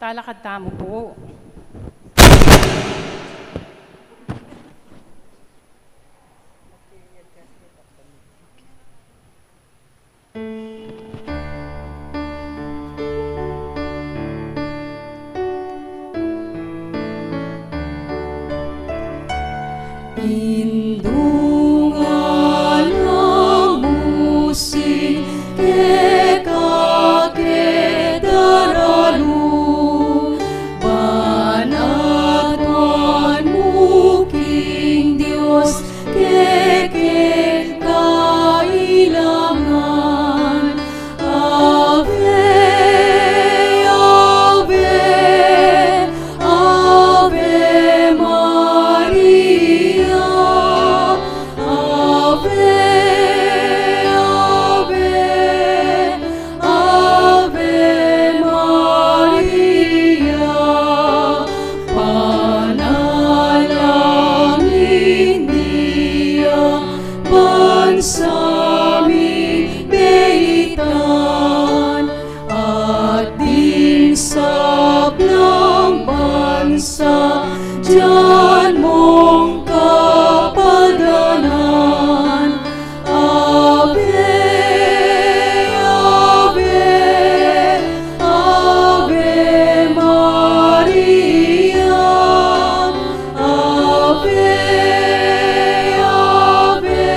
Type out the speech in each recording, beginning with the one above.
Talakad tamo po. Indungan ang musik kekakedaralu banatuan muking Diyos kekekailangan Ave, Ave, Ave Maria Ave, Ave, Ave Maria panalangin niya bansami beitan at din sablang bansa diyan mong kapadanan Ave, Ave, Ave Maria Ave, Ave,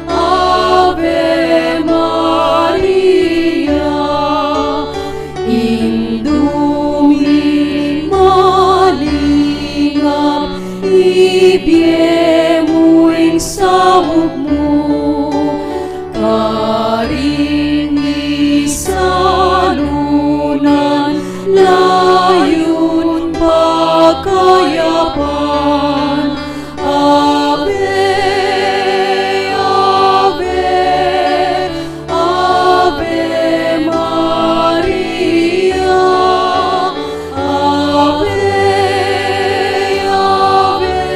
Ave Maria Indumi malingap ibiemuing sahog mo karingi salunan layon pagkayapan Ave, Ave, Ave Maria Ave, Ave,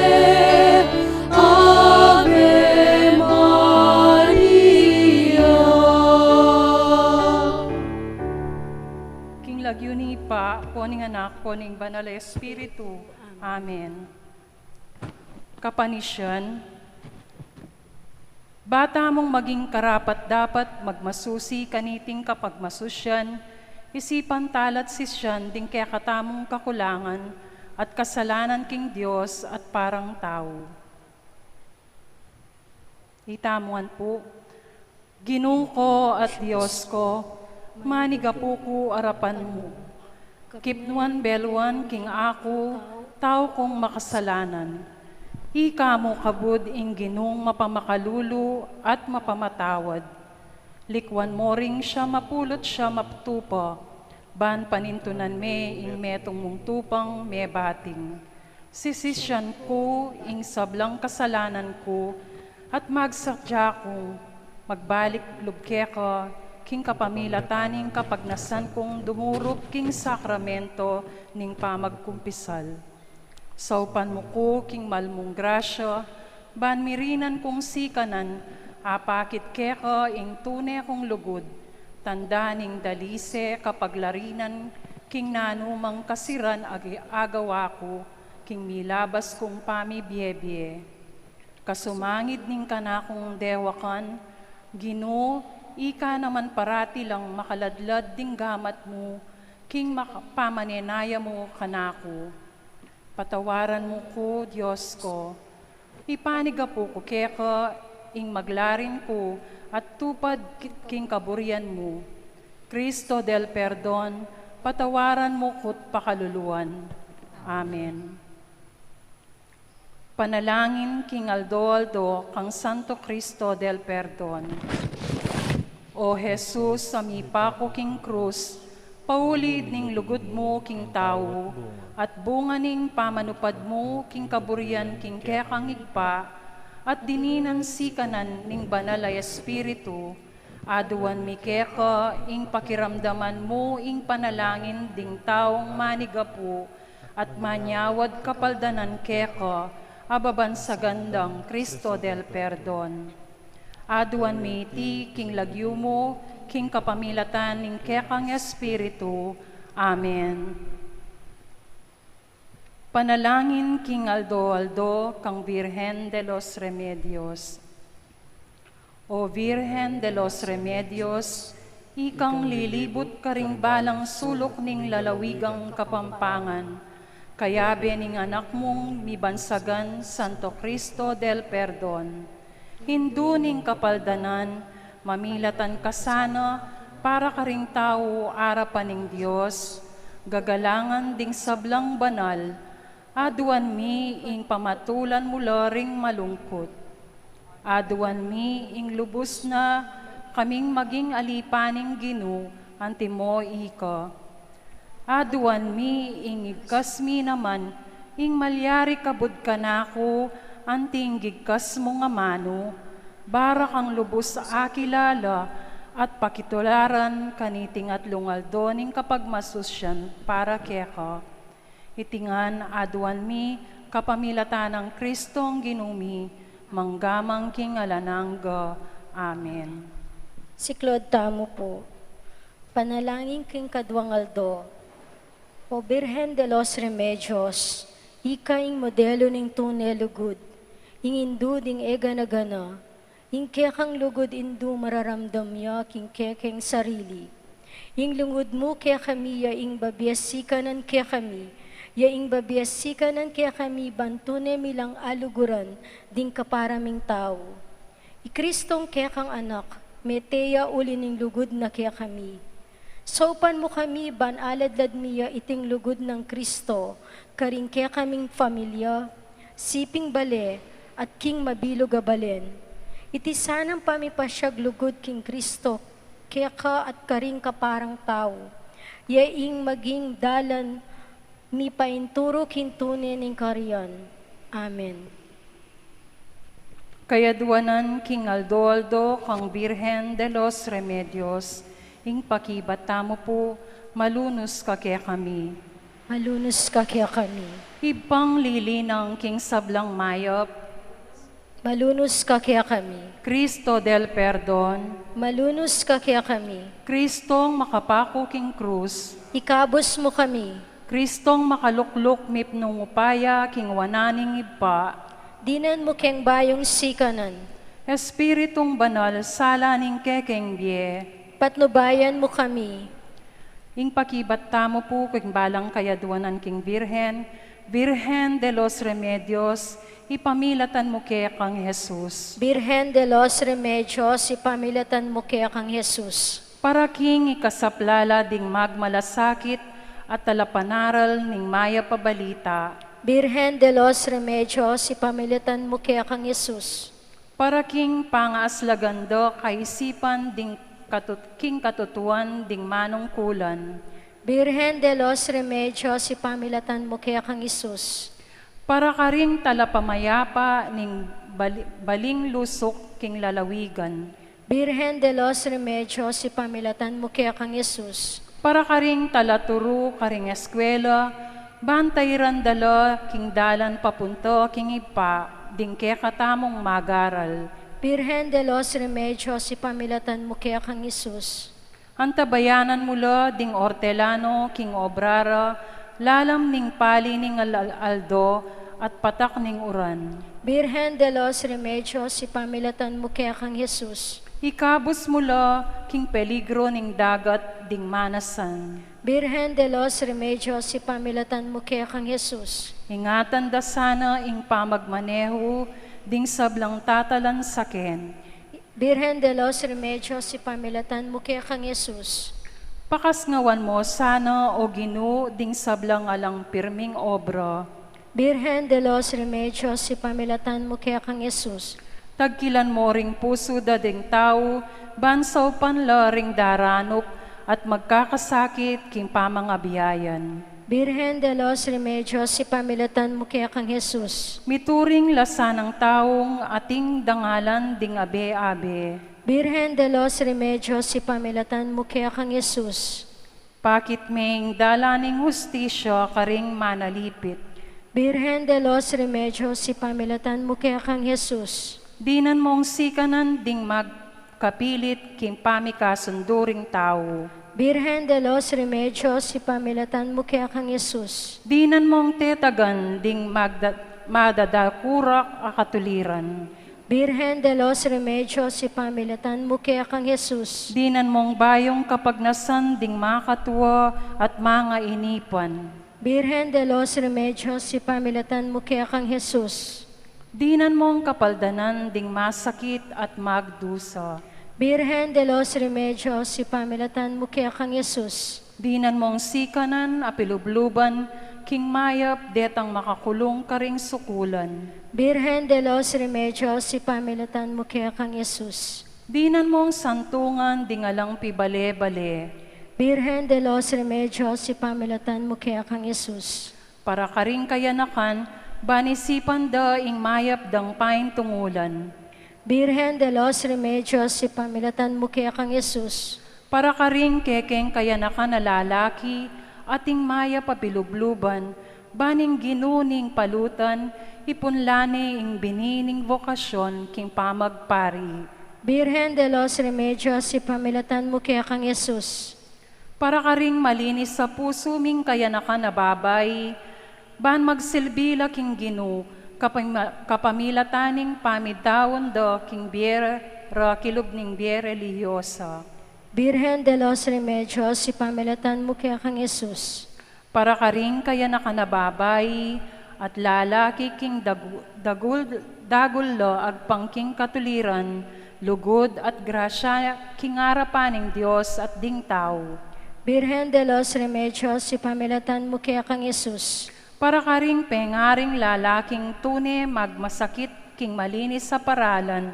Ave Maria King lagyo ni Ipa, poning anak, poning banal na Espiritu. Amen. Kapanisyan, bata mong maging karapat dapat magmasusi kaniting kapag masusyan, isipan talat sisyan ding kaya katamong kakulangan at kasalanan king Diyos at parang tao. Itamuan po, Ginoo ko at Diyos ko, manigapu ko arapan mo. Kipnuan beluan king ako, tao kong makasalanan. Ika mo kabud ing Ginong mapamakalulu at mapamatawad. Likwan mo ring siya mapulot siya maptupa, ban panintunan me ing metong mong tupang me bating. Sisisyan ko ing sablang kasalanan ko, at magsakya kong magbalik lubke ka, king kapamilataning kapagnasan kong dumurup king sakramento ning pamagkumpisal. Saupan mo ko king malmong grasya, ban mirinan kong sikanan, apakit keka ing tune kong lugod, tanda ning dalise kapag larinan, king nanumang kasiran agawa ko, king milabas kong pamibiyebye. Kasumangid ning kanakong dewakan, Ginoo, ika naman parati lang makaladlad ding gamat mo, king pamanenaya mo kanako. Patawaran mo ko, Diyos ko. Ipaniga po ko keka, ing maglarin ko, at tupad king kaburian mo. Cristo del Perdon, patawaran mo ko't pakaluluan. Amen. Panalangin king Aldo, kang Santo Cristo del Perdon. O Jesus, samipa ko king krus, paulid ning lugod mo king tao, at bunga ning pamanupad mo king kaburian king kekang igpa, at dininan sikanan ning banal ay Espiritu, aduan mi keka ing pakiramdaman mo ing panalangin ding taong manigapu, at manyawad kapaldanan keka, ababan sa gandang Cristo del Perdon. Aduan mi iti king lagyo mo, king kapamilatan ning kekang Espiritu, Amen. Panalangin King Aldo kang Virgen de los Remedios. O Virgen de los Remedios, ikang lilibot ka ring balang sulok ning lalawigang Kapampangan, kaya bening anak mong mibansagan Santo Cristo del Perdon. Hindu ning kapaldanan, mamilatan ka sana, para ka ring tao arapan ning Diyos, gagalangan ding sablang banal, aduan mi ing pamatulan mula ring malungkot. Aduan mi ing lubos na kaming maging alipaning Ginu, antimo ika. Aduan mi ing igkas mi naman, ing malyari kabud kanako, anting gigkas mo nga mano, barak ang lubos sa akilala, at pakitularan kaniting at lungaldo ning kapag masusyan para keka. Itingan aduan mi kapamilatan ng Kristong ginumi, manggamang king alanangga. Amen. Si Claude Tamo po, panalangin king Kadwangaldo, o Birhen de los Remedios, ika ing modelo ning tunay lugod, ing indu ding ega na gana, ing kekang lugod indu mararamdam ya king kekeng sarili, ing lungod mo kaya kami ya ing babiasikanan kaya kami, ya ing babiasikanan kaya kami bantune milang aluguran ding kaparaming tao. Ikristong kaya kang anak, meteya uli ning lugod na kaya kami. Sopan mo kami ban aladlad miya iting lugod ng Kristo, karing kaya kaming pamilya, siping bale at king mabilog abalen. Iti sanang pamipasyag lugod king Kristo, kaya ka at karing kaparang tao. Ya ing maging dalan mi painturo kintune ning kariyan. Amen. Kayaduanan King Aldo kang Virgen de los Remedios, ing pakibata mo po, malunos ka kaya kami. Malunos ka kaya kami. Ibang lilinang King Sablang Mayop, Malunos ka kaya kami. Cristo del Perdon, Malunos ka kaya kami. Kristong makapako King Cruz, Ikabos mo kami. Kristong makaluklok mipnong upaya King wananing iba, Dinan mo keng bayong sikanan. Espiritong banal sala ning kekeng bie, Patnubayan mo kami. ing pakibata mo po kung balang kayaduanan King Virgen, Virgen de los Remedios, ipamilatan mo kaya kang Jesus. Birhen de los Remedios, ipamilatan mo kaya kang Jesus. Para king ikasaplala ding magmalasakit at talapanaral ning maya pabalita. Birhen de los Remedios, ipamilatan mo kaya kang Jesus. Para king pangaaslagando kaisipan ding king katutuan ding manungkulan. Birhen de los Remedios, ipamilatan mo kaya kang Jesus. Para ka ring talapamayapa ning baling lusok king lalawigan. Birhen de los Remedios, ipamilatan mo kaya kang Jesus. Para ka ring talaturo karing eskwela, bantay randala king dalan papunto king ipa, ding kaya katamong magaral. Birhen de los Remedios, ipamilatan mo kaya kang Jesus. Antabayanan mula ding ortelano king obrara, lalam ning pali ning aldo at patak ning uran. Birhen de los Remedios, ipamilatan mo kaya kang Jesus. Ikabos mula king peligro ning dagat ding manasan. Birhen de los Remedios, ipamilatan mo kaya kang Jesus. Ingatan da sana ing pamagmaneho ding sablang tatalan saken. Birhen de los Remedios, ipamilatan mo kaya kang Jesus. Pakasngawan mo sana o Ginu ding sablang alang pirming obra. Birhen de los Remedios, ipamilatan mo kaya kang Jesus. Tagkilan mo ring puso da ding tao, bansaw panla ring daranop, at magkakasakit king pamangabiyayan. Birhen de los Remedios, ipamilatan mo kaya kang Jesus. Mituring lasa ng taong ating dangalan ding abe-abe. Birhen de los Remedios, ipamilatan mo kaya kang Jesus. Pakit ming dalaning hustisya karing manalipit. Birhen de los Remedios, ipamilatan mo kaya kang Jesus. Dinan mong sikanan ding kapilit king pamikasunduring tao. Birhen de los Remedios, ipamilatan mo kaya kang Yesus. Dinan mong tetagan ding madadakurak akatuliran. Birhen de los Remedios, ipamilatan mo kaya kang Yesus. Dinan mong bayong kapagnasan ding makatwa at mga inipan. Birhen de los Remedios, ipamilatan mo kaya kang Yesus. Dinan mong kapaldanan ding masakit at magdusa. Birhen de los Remedios, ipamilatan mo kaya kang Yesus. Dinan mong sikanan apilubluban, king mayap detang makakulong karing sukulan. Birhen de los Remedios, ipamilatan mo kaya kang Yesus. Dinan mong santungan dingalang pibale-bale. Birhen de los Remedios, ipamilatan mo kaya kang Yesus. Para karing kayanakan, banisipan da ing mayap dang pain tungulan. Birhen de los Remedios, ipamilatan mo kaya kang Yesus. Para karing kekeng kayanakan na lalaki, ating maya pabilubluban, baning ginuning palutan, ipunlani ing binining vokasyon king pamagpari. Birhen de los Remedios, ipamilatan mo kaya kang Yesus. Para karing malinis sa puso ming kayanakan na babay, ban magsilbila king ginu, kapamilataning pamidawon do king biere, kilub ning biere liyosa. Birhen de los Remedios, ipamilatan mo kaya kang Yesus. Para karing kaya nakanababay, at lalaki king dagullo agpangking katuliran, lugod at grasya king arapaning Diyos at ding tao. Birhen de los Remedios, ipamilatan mo kaya kang Yesus. Para karing pengaring lalaking tune magmasakit king malinis sa paralan,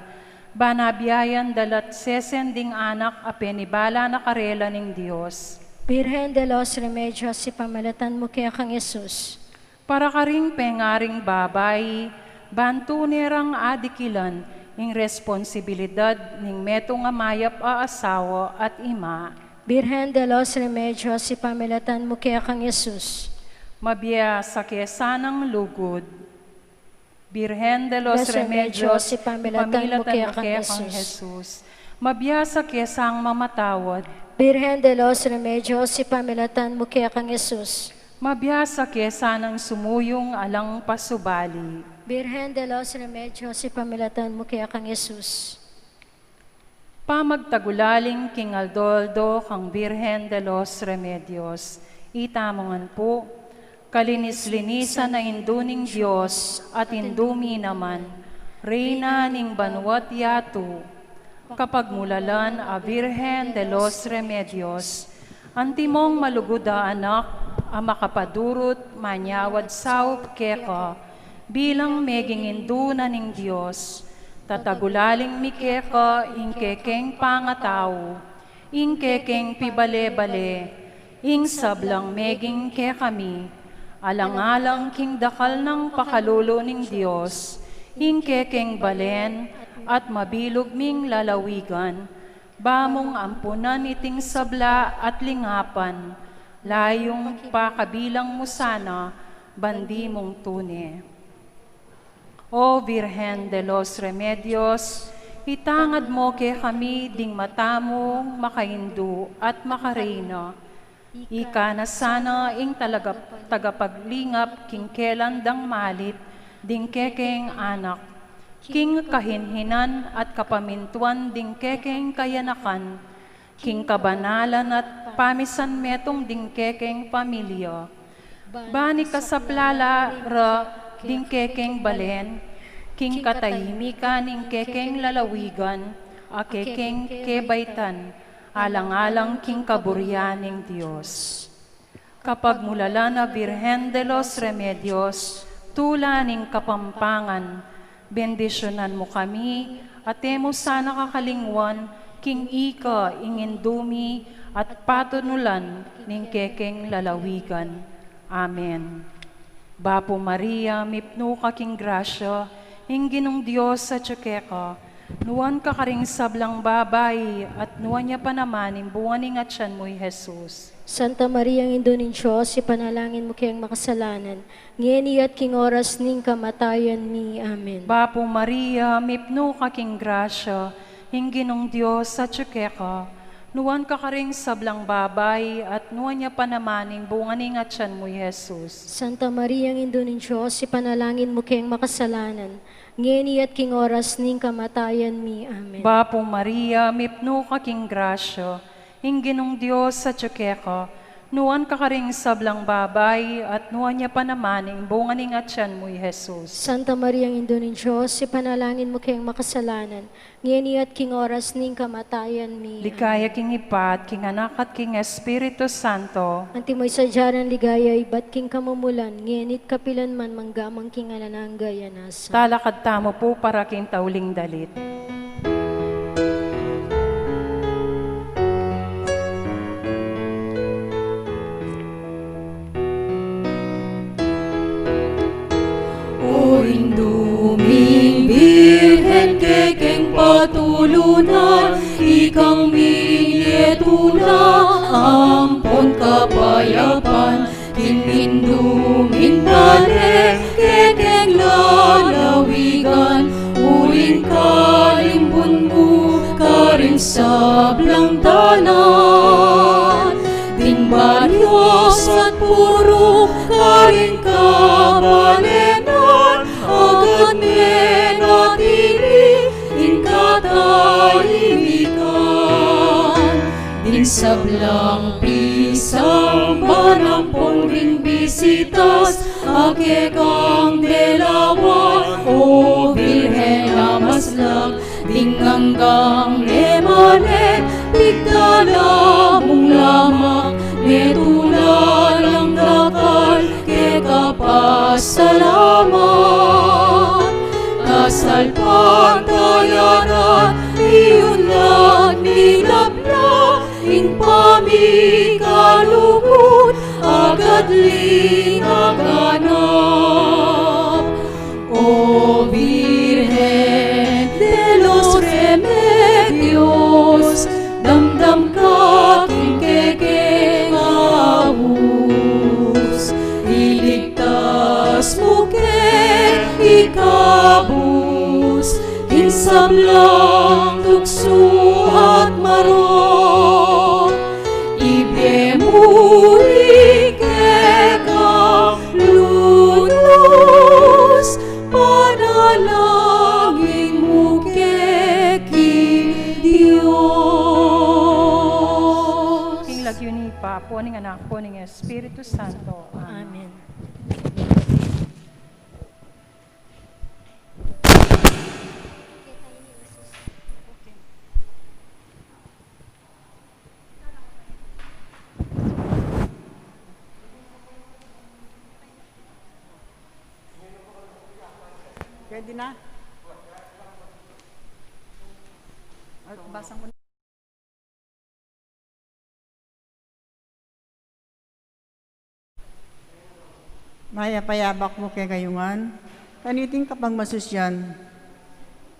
banabiyayan dalat sesending anak a penibala na karela ning Diyos. Birhen de los Remedios, ipamilatan mo kaya kang Yesus. Para karing pengaring babay, bantunerang adikilan ing responsibilidad ning metong amayap a asawa at ima. Birhen de los Remedios, ipamilatan mo kaya kang Yesus. Mabiya sa kesanang lugod. Birhen de los Remedios, ipamilatan mo kaya kang Jesus. Mabiya sa kesang mamatawad. Birhen de los Remedios, ipamilatan mo kaya kang Yesus. Mabiya sa kesanang sumuyong alang pasubali. Birhen de los Remedios, ipamilatan mo kaya kang Yesus. Pamagtagulaling king Aldoldo kang Birhen de los Remedios. Itamongan po, kalinis-linisan na induning Diyos at indumi naman, Reyna ning banwat yatu, kapag mulalan a Birhen de los Remedios, antimong maluguda anak, a makapadurot manyawad saup keka, bilang meging induna ning Diyos, tatagulaling mikeka ing kekeng pangatao, ing kekeng pibale-bale, ing sablang meging kekami, alang-alang king dakal ng pakalulo ning Diyos, ing kekeng balen at mabilog ming lalawigan, bamong ampunan iting sabla at lingapan, layong pakabilang mo sana, bandi mong tune. O Virgen de los Remedios, itangad mo ke kami ding matamong makahindu at makareyna. Ika na sana ing tagapaglingap king kelandang malit, ding kekeng anak, king kahinhinan at kapamintuan ding kekeng kayanakan, king kabanalan at pamisan metong ding kekeng pamilya. Bani kasaplala ra ding kekeng balen, king katahimikan ning kekeng lalawigan, a kekeng kebaitan, alang-alang king kaburyaning Diyos. Kapag mulala na Virgen de los Remedios, tula ning kapampangan, bendisyonan mo kami, at mo sana kakalingwan, king ika ingindumi, at patunulan ning kekeng lalawigan. Amen. Bapo Maria, mipno ka king grasya, ingginong Diyos sa tsukeka, nuwan ka karing sablang babay, at nuwan niya pa naman imbuwaning at siyan mo'y Jesus. Santa Maria, ang Indo ning Diyos, ipanalangin mo kayang makasalanan, ngeni at king oras ning kamatayan ni. Amen. Bapo Maria, mipno ka king grasya, Hinginong Diyos sa tsukeka, nuwan ka karing sablang babay, at nuwan niya panamaning bunganing at tiyan mo, Jesus. Santa Maria, ang Indo ng Diyos, ipanalangin mo kayong makasalanan, ngeni at king oras ning kamatayan mi. Amen. Bapong Maria, mipno ka king grasyo, hinginong Diyos sa tsukeka, nuwan ka karing sablang babay, at nuwan niya panamaning bunganing at tiyan mo, Jesus. Santa Maria, ang Indo ng Diyos, ipanalangin mo kayong makasalanan, ngeni at king oras ning kamatayan mi. Likaya king ipat, king anak at king Espiritu Santo, Antimoy sadyaran ligaya, ibat king kamumulan, ngenit kapilan man manggamang king anananggaya nasa. talakad tamo po para king tauling dalit. O induming Birhen kekeng patulunan, ikang minetuna, ampon kapayapan, kinindumin balik, kekeng lalawigan, uling kalimbun mo, karing sablang tanan, ding banyos at puro, karing kabalenan, agad menatili, inkatahimikan, ding sablang pisang manampong ding bisitas, akekang delawan, o Birhen na maslang, ding hanggang emanet, bigdala mong lamang, netulang dakal, kekapasalamat. Kasal pantayanan, iyon lang nilabla, in pamikalugod, agad linaganap. O Virgen de los Remedios, damdam ka king kekeng ahus, iligtas mo keng ikabus, kinsablang tukso at maro, ibemuri kekang lunos, panalangin mo keki Diyos. King lagyo ni Papo, ning anak po, ning Espiritu Santo. Amen. Pwede na? Basang mo na. Maya payabak mo kay gayungan, kaniting kapang masusyan.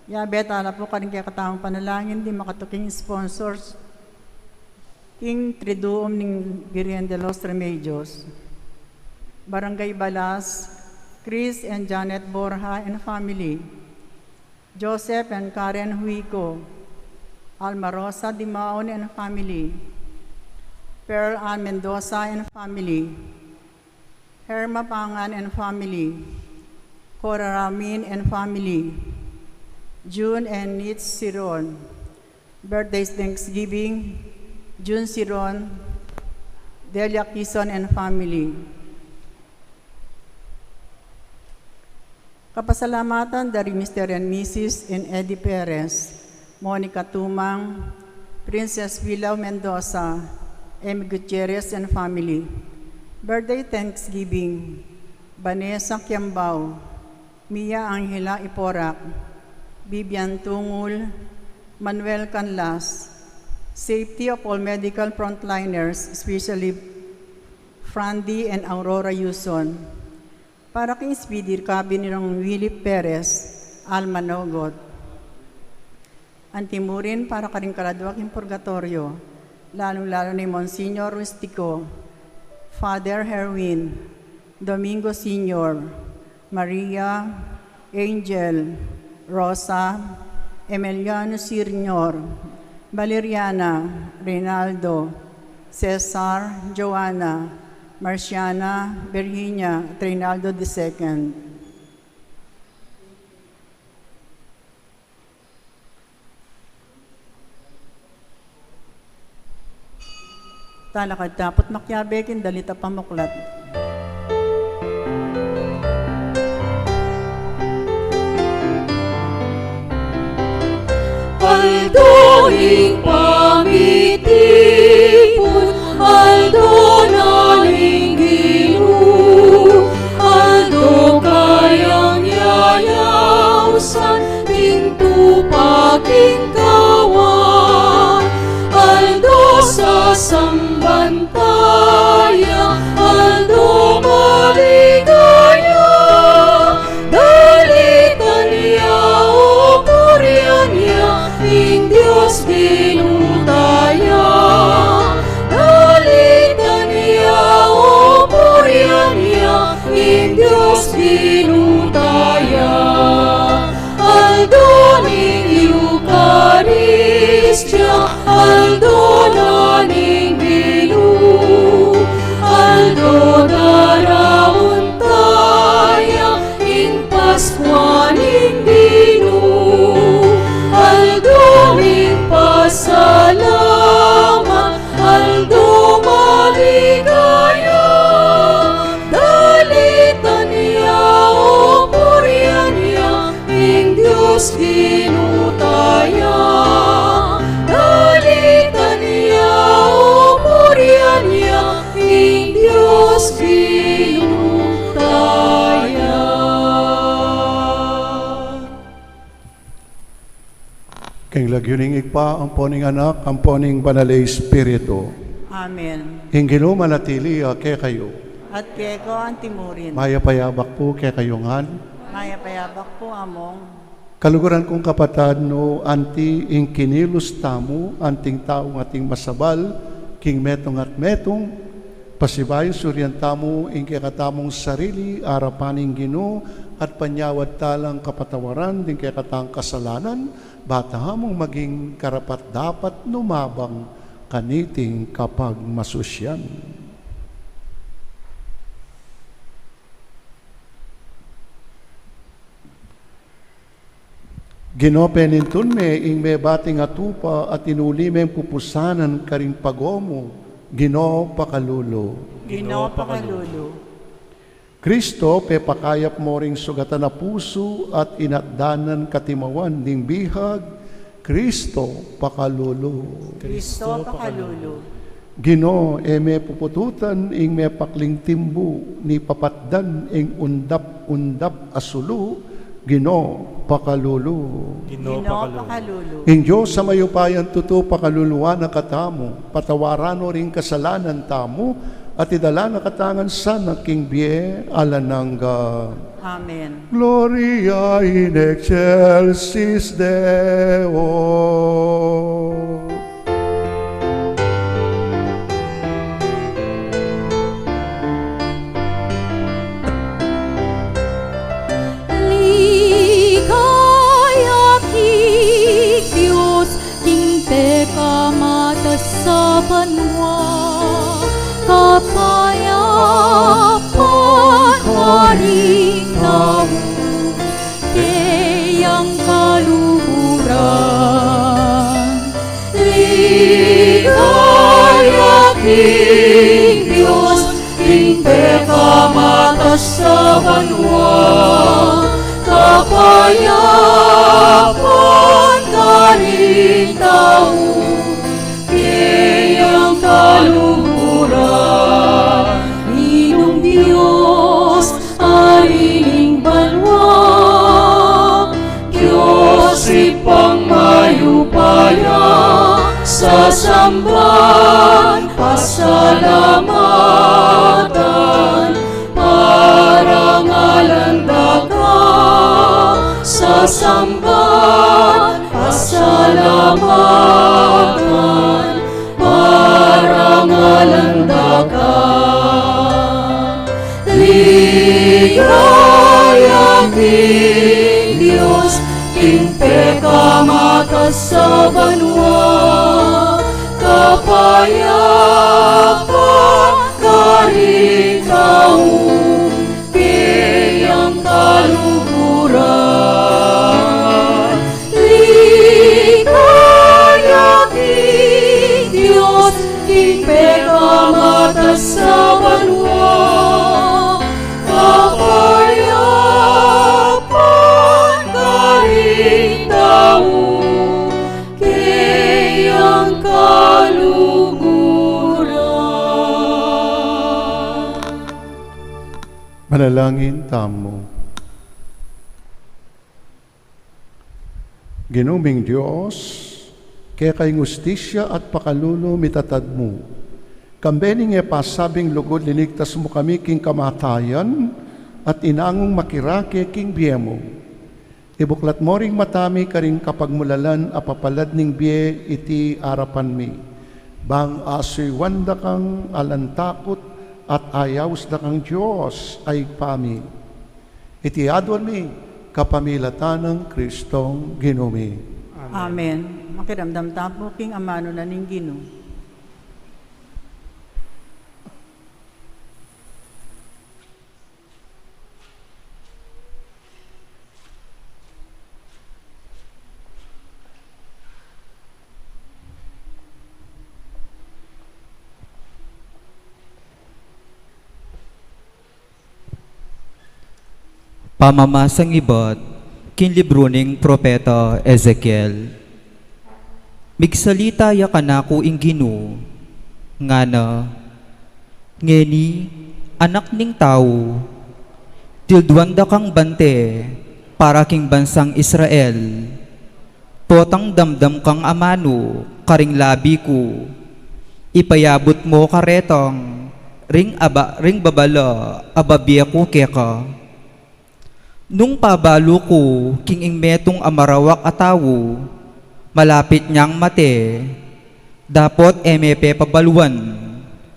Yabet ala po kaning kaya katawang panalangin, di makatuking sponsors. King Triduum ning Birhen de los Remedios. Barangay Balas, Chris and Janet Borja and family. Joseph and Karen Huico. Alma Rosa Dimaon and family. Pearl Ann Mendoza and family. Herma Pangan and family. Cora Ramin and family. June and Nitz Siron. Birthdays Thanksgiving. June Siron. Delia Kison and family. Kapasalamatan dari Mr. and Mrs. and Eddie Perez, Monica Tumang, Princess Willow Mendoza, Amy Gutierrez and family. Birthday Thanksgiving, Vanessa Kiambao, Mia Angela Iporak, Bibian Tungul, Manuel Canlas. Safety of all medical frontliners, especially Frandy and Aurora Yuson. Para kay Speedy Recovery ng Willie Perez, Alma Nogot. Antimurin para karing kaladwak in purgatorio, lalong-lalo ni Monsignor Rustico, Father Herwin, Domingo Senior, Maria, Angel, Rosa, Emiliano Sr., Valeriana, Reynaldo, Cesar, Joanna, Marciana, Virginia, Reynaldo II. Talakad tapot makyabekin, dalita pamuklat. Aldoing pamitipon, aldo naling Ginoo, aldo kayang yayawsan, tinto pagingkawan, aldo sa sambantaya, aldo maligaya, dalitan niya o purihan niya, ing Diyos ginutaya, dalitan niya o purihan niya, ing Diyos ginutaya. Aldo ning Eucharistia, aldo naning Ginoo, aldo daraon taya, ing Paskwa ning Ginoo, aldo ning pasalamat, aldo maligaya, dalitan niya o purihan niya, ing Diyos ginutaya, dalitan niya o purihan niya, ing Diyos ginutaya. King lagyuning igpa, ang poning anak, ang poning banal Espiritu. Amen. Hinggilo manatili ke kayo. At keko ang timurin. Mayapayabak po ke kayongan. Maya payabak po among. Kaluguran kong kapatad no, anti ing kinilos tamo, anting taong ating masabal, king metong at metong, pasibayo suryan tamo, ing kakatamong sarili, arapaning Ginoo, at panyawad talang kapatawaran, ding kakatang kasalanan, bata hamong maging karapat dapat numabang kaniting kapag masusyan. Ginopenintun me ing me bating atupa at inuli me pupusanan karing pagomo, Ginoo pakalulo. Ginoo pakalulu. Kristo pe pakayap mo ring sugatan na puso at inatdanan katimawan ding bihag, Kristo pakalulo. Kristo pakalulu. Ginoo eme pupututan ing me pakling timbu ni papatdan ing undap asulu, Ginoo pakalulo. Ginoo pakalulu. Ing Diyos sa mayupayan tuto pakaluluwa na katamo, patawarano ring kasalanan tamo, at idala na katangan sana king bie alanangga. Amen. Gloria in excelsis Deo. Ligaya kay Diyos, king teka mata sa banwa, kapayapan haring tao, kayang kaluhuran. Ligaya kay Diyos, king teka mata sa banwa, kapayapan haring tao, kayang kaluhuran. Inong Diyos, arining banwa, Diyos ipang mayupaya, sa samban pasalamatan, parangalan daga, sa samban pasalamatan, parangalan daga. Ligaya kay Diyos, king peka mata sa banwa, kapayapaan karikaw, kayang kaluguran. Ligaya king Diyos, king peka mata sa banwa, kapayapaan karikaw, kayang kaluguran. Manalangin tamo. Ginuming Diyos, kaya kay ngustisya at pakalulo mitatad mo. Kambening e pasabing lugod linigtas mo kami king kamatayan at inangong makirake king biyemo. Ibuklat mo ring matami karing kapagmulalan apapalad ning biye iti arapan mi. Bang asoy wanda kang alantakot at ayaws da kang Diyos ay pami. Iti adwan mi kapamilatan ng Kristong ginumi. Amen. Makiramdam tapo king amano na ning Ginoo. Pamamasang ibat, kin libro ning propeta Ezekiel. Migsalita ya kanako ing Ginoo, nga na, ngeni, anak ning tao, tilduanda kang bante, para king bansang Israel, potang damdam kang amano, karing labi ko, ipayabot mo karetong, ring babala, ababiya ko keka. Nung pabalo ko, king ing metong amarawak atawo, malapit niyang mate, dapot emepe pabaluan,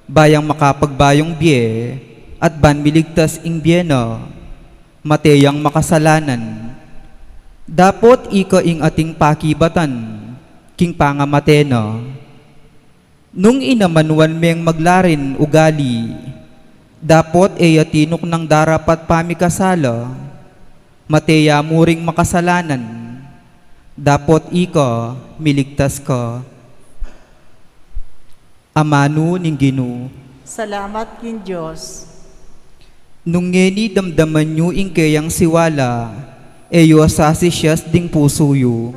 bayang makapagbayong biye, at ban miligtas ing biyena, mateyang makasalanan. Dapot ika ing ating pakibatan, king pangamatena. Nung inamanuan meng maglarin ugali, dapot eyatinok ng darapat pamikasala, mateya muring makasalanan, dapot ika miligtas ka. Amano ning Ginoo. Salamat king Diyos. Nung ngeni damdaman nyo ing kayang siwala, eyo asasi siyas ding puso yu.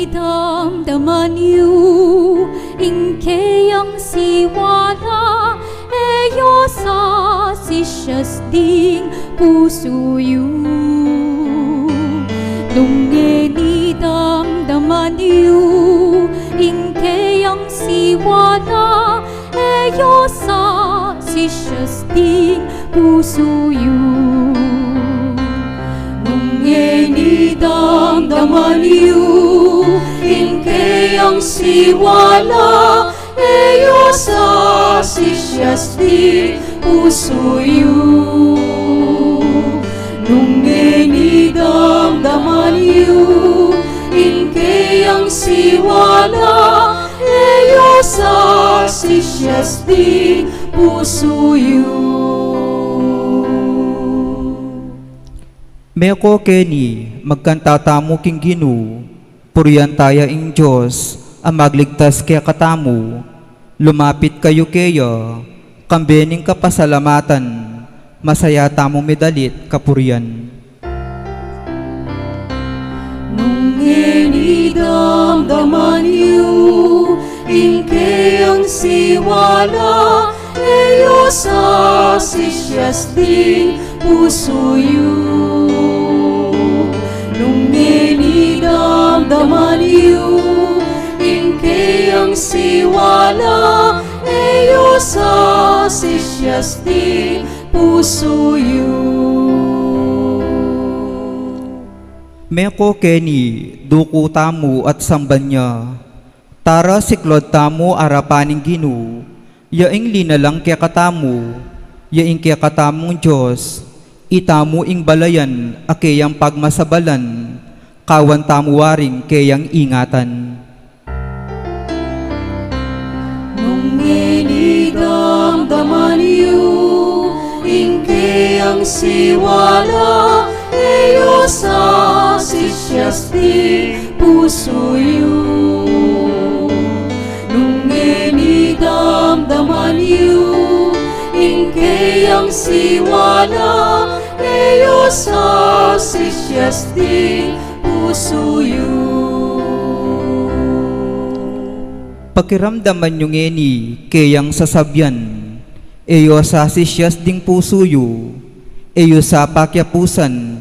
Damdaman yu ing kayang siwala, eyo sa sisyas ding puso yu. Lungeni damdaman yu ing kayang siwala, eyo sa sisyas ding puso yu. Lungeni damdaman yu ing kayang siwala, eyo sa sisyas di puso yu. Nung damdaman yu ing kayang siwala, eyo sa sisyas di puso yu. Meko keni, magkantatamo king Ginoo, puriyan taya ing Diyos, ang magligtas kaya katamu, lumapit kayo kaya, kambening kapasalamatan, masaya tamo medalit kapuriyan. Nung damdaman yu ing kayang siwala, eyo sa sisyas di puso yu. Nung damdaman yu ing kayang siwala, eyo sa sisyas di puso yu. Meko keni, duko tamo at samban niya, Tara siklod tamo arapaning Ginoo, yaing linalang kaya katamu, yaing kaya katamong Diyos, itamu ing balayan akeyang pagmasabalan, kawan tamu waring kayang ingatan. Nung inidamdaman yu, ingke ang siwala, eyo sa sisyasti puso yu. Nung inidamdaman yu, ingke ang siwala, eyo sa sisyasti puso yu. Pakiramdaman nyo ngeni kayang sasabyan, eyo sa sisyas ding puso yu, eyo sa pakyapusan,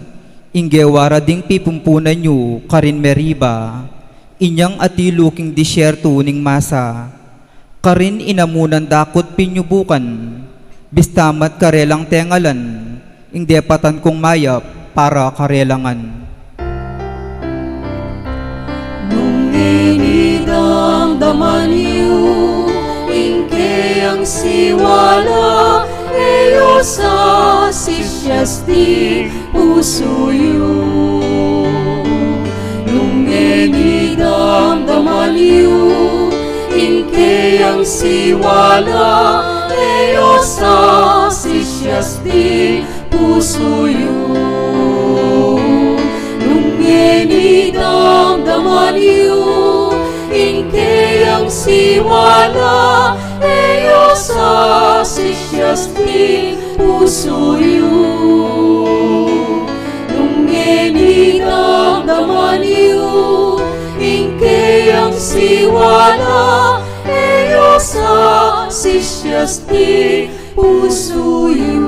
inggewara ding pipumpunan nyo karin meriba, inyang atiluking disyerto ning masa, karin inamunan dakot pinyubukan, bistamat karelang tengalan, ingdepatan kong mayap para karelangan. Nung inidamdaman yu, ingke ang siwala, eyo sa sisyasti puso yu. Nung inidamdaman yu, ingke ang siwala, eyo sa sisyasti puso yu. Nung inidamdaman yu, ingke ang siwala, eyo sa sisyasti puso yu. Nung inidamdaman yu, ingke ang siwala, eyo sa sisyasti puso yu.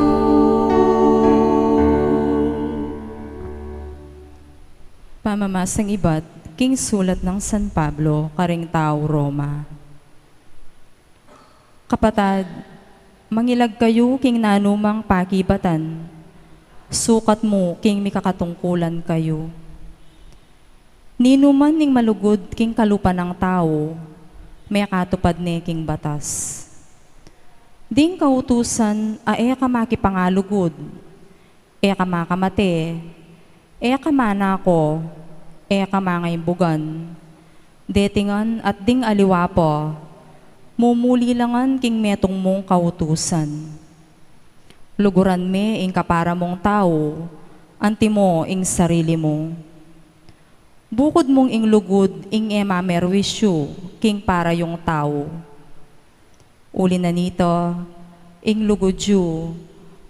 Pamamasang ibat, king sulat ng San Pablo, karing tao Roma. Kapatad, mangilag kayo king nanumang pakibatan, sukat mo king mikakatungkulan kayo. Ninuman ning malugod king kalupan ng tao, may katupad ne king batas. Ding kautusan ae ka makipangalugod, e ka makamate, e ka manako, e ka mangaimbugan, detingan at ding aliwapo, mumulilangan king metong mong kautusan. Luguran me ing kapara mong tao, anti mo ing sarili mo. Bukod mong ing lugod ing ema merwisyo, king para yung tao. Uli na nito, ing lugod yu,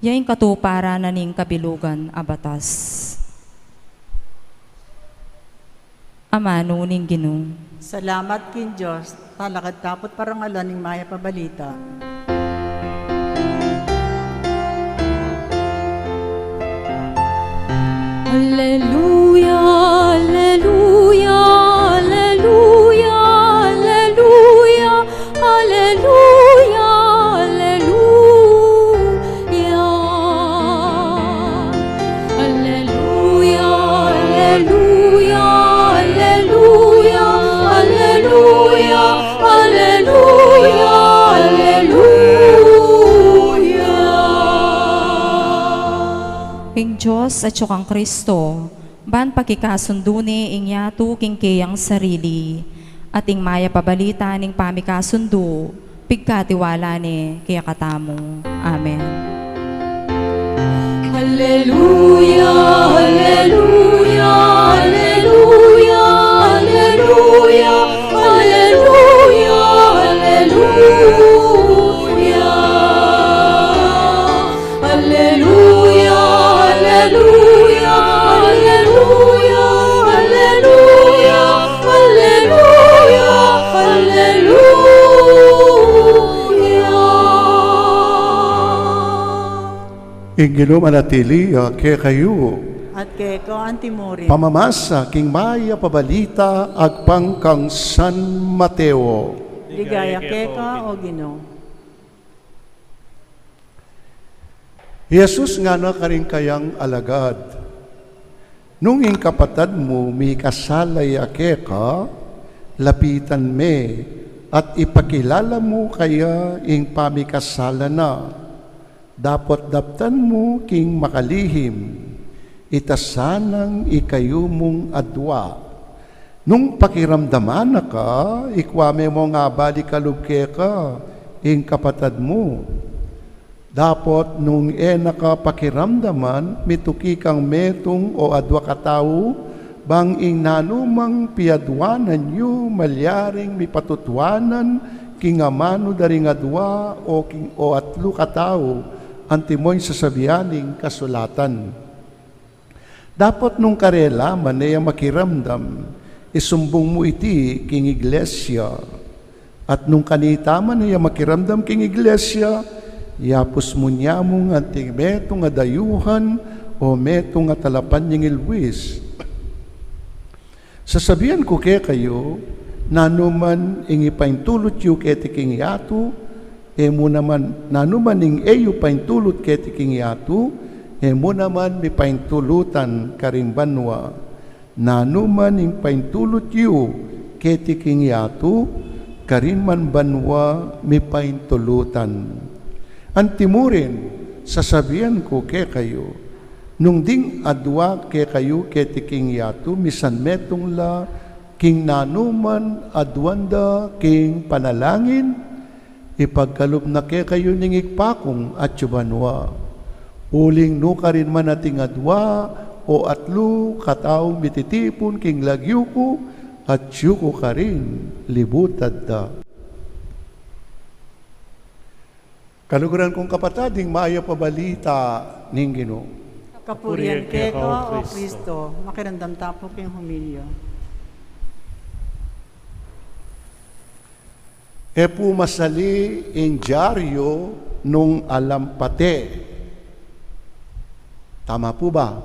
yaing katupara na ning kabilugan abatas. Amano ning Ginoo. Salamat kin Diyos, talakad kapot parangalan ng maya pabalita. Alleluia, alleluia, alleluia, alleluia, alleluia, alleluia. Alleluia, alleluia, alleluia, alleluia, alleluia, alleluia. King Diyos at siyokang Kristo, ban pakikasunduni ing yato king kayang sarili, at ing maya pabalita ning pamikasundo, pigkatiwala ni kaya katamo. Amen. Alleluia, alleluia, alleluia, alleluia, alleluia, alleluia. Alleluia, alleluia, alleluia, alleluia, alleluia, alleluia. Ingilo manatili kaya kayo, At kay ko antimori. pamamasa king maya pabalita agpang kang San Mateo. Ligaya kay ka o Ginoo. Jesus nga na karing kayang alagad. Nung ing kapatad mo, may kasalay ake ka, lapitan me, at ipakilala mo kaya ing pamikasala na. Dapat daptan mo king makalihim, itasanang ikayo mong adwa. Nung pakiramdaman na ka, ikwame mo nga balik kalugke ka, ing kapatad mo. Dapat nung naka pakiramdaman, mituki kang metong o adwa katao, bang ing nanumang piadwanan yu, malyaring mipatutwanan, king amano daring adwa o atlo katao, antimoy sasabianing kasulatan. Dapat nung karela manaya makiramdam, isumbong mo iti king iglesia. At nung kanita manaya makiramdam king iglesia, yapos mo niya mong anting metong adayuhan o metong atalapan yung ilwis. Sasabihan ko kaya kayo, nanuman ing ipaintulot yu keti king yatu, mo naman, nanuman ing eyo paintulot keti king yatu, mo naman mi paintulutan karimbanwa. Nanuman ing paintulot yu keti king yatu, karimman banwa mi paintulutan. Antimurin, sasabihan ko kaya kayo, nung ding adwa kaya kayo keti king yatu, misan metong la, king nanuman adwanda king panalangin, ipagkalup na kaya kayo ning ikpakong at yubanwa. Uling no ka rin man ating adwa, o atlo katao mititipon king lagyuko, at yuko ka rin libutad da. Kaluguran kong kapatading maayo pabalita ning Ginoo. Kapurihan kay ko, O Kristo, makirandam tapo king humilyo. Pumasali in dyaryo nung alampate. Tama po ba?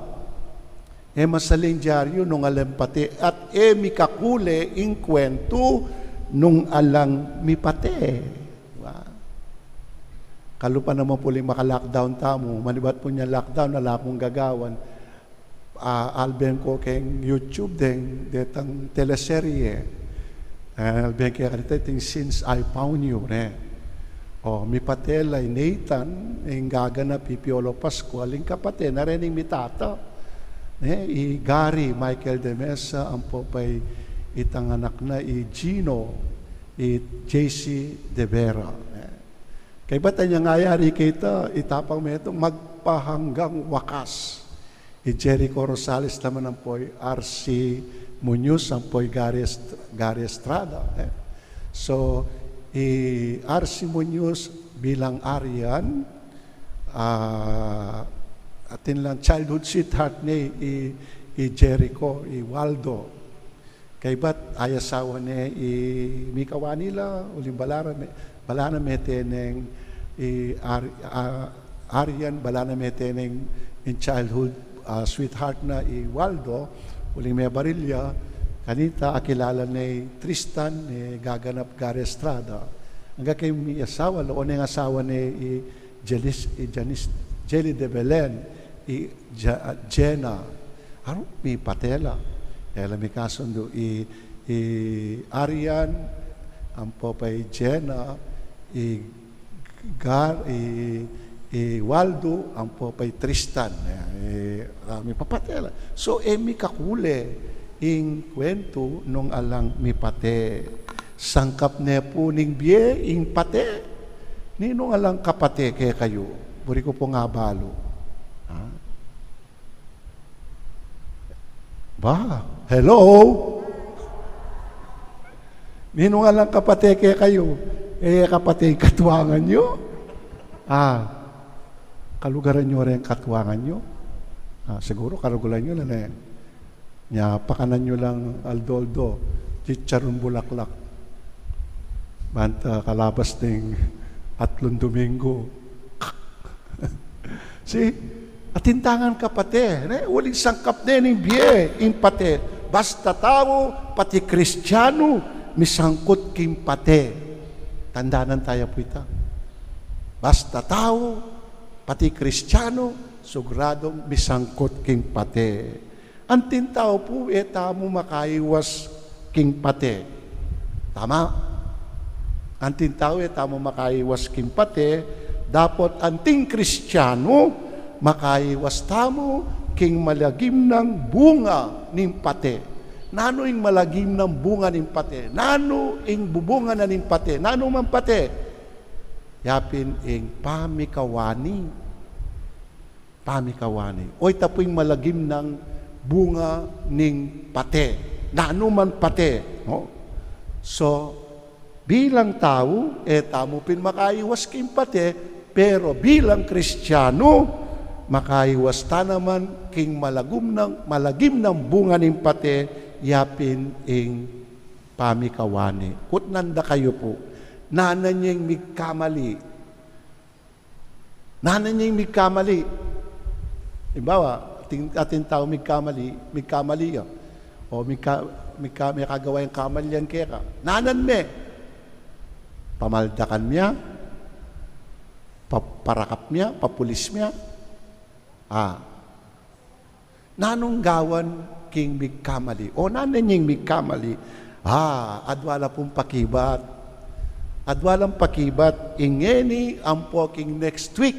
Masali in dyaryo nung alampate at mikakule in kwento nung alang mipate. Kalupa naman po ling maka-lockdown tamo, manibat po niya lockdown, wala akong gagawan. Alben ko keng YouTube den, detang teleserye. Alben kaya kanita, ting Since I Found You, ne. Mi patelay, Nathan, yung gaganap, Piolo Pascual, yung kapate, narinig mi tata. I Gary, Michael de Mesa, ang popay itang anak na, i Gino, i JC de Vera. Kay ba't niya ngayari kita, itapang metong magpahanggang wakas. Jericho Rosales naman ang po'y RC Munoz, ang po'y Gary Estrada. So, RC Munoz bilang Arian, atin lang childhood sweetheart ni Jericho, Waldo. Kay ba't ayasawa ni Mikawa nila, uling balana meteneng Arian, balana meteneng in childhood sweetheart na Waldo, uling may barilya, kanita akilala ni Tristan, ni gaganap Gary Estrada. Hanggang kayo may asawa, loon yung asawa ni Jelly de Belen, Jenna, may patela. Kaya may kasundo, Arian, ang popay Jenna, Waldo, ang popay Tristan. May papatela. So, mi kakule ing kwento nung alang mi pate. Sangkap ne po ning biye ing pate. Ninong alang kapate kaya kayo. Buri ko po nga balo. Ba? Hello? Ninong alang kapate kaya kayo. Kapate katuwangan nyo. Kalugaran nyo rin katuwangan nyo. Siguro kalugulan nyo lang pakanan nyo lang aldoldo. Chicharon bulaklak. Banta kalabas ng 3 Domingo. See? Atintangan kapate. Uling sangkap din yung biye, yung pate. Basta tao, pati Kristiyano, misangkot kim pate. Tandaanan tayo po ito. Basta tao, pati Kristiyano, sugradong misangkot king pate. Antin tao po, tamo makaiwas king pate. Tama. Anting tao tamo makaiwas kimpate, dapat anting Kristiyano makaiwas tamo king malagim ng bunga ning pate. Nano ing malagim ng bunga ning pate? Nano ing bubunga na ning pate? Nano man pate? Yapin ing pamikawani. Pamikawani. Oy tapoy malagim ng bunga ning pate. Nano man pate? No? So, bilang tao, tamo pin makaiwas kimpate, pero bilang Kristiyano, makaiwas ta naman king malagim ng bunga ning pate, yapin ing pamikawani. Kutnanda kayo po, nanan niyang migkamali. Nanan niyang migkamali. Ibawa, ating tao migkamali yan. O may kagawa yung kamalyan kaya ka. Nanan me. Pamaldakan niya, paparakap niya, papulis niya. Nanong gawan king migkamali. O nanan niyang migkamali. Adwala pong pakibat. Adwalang pakibat, ingeni ampo king next week.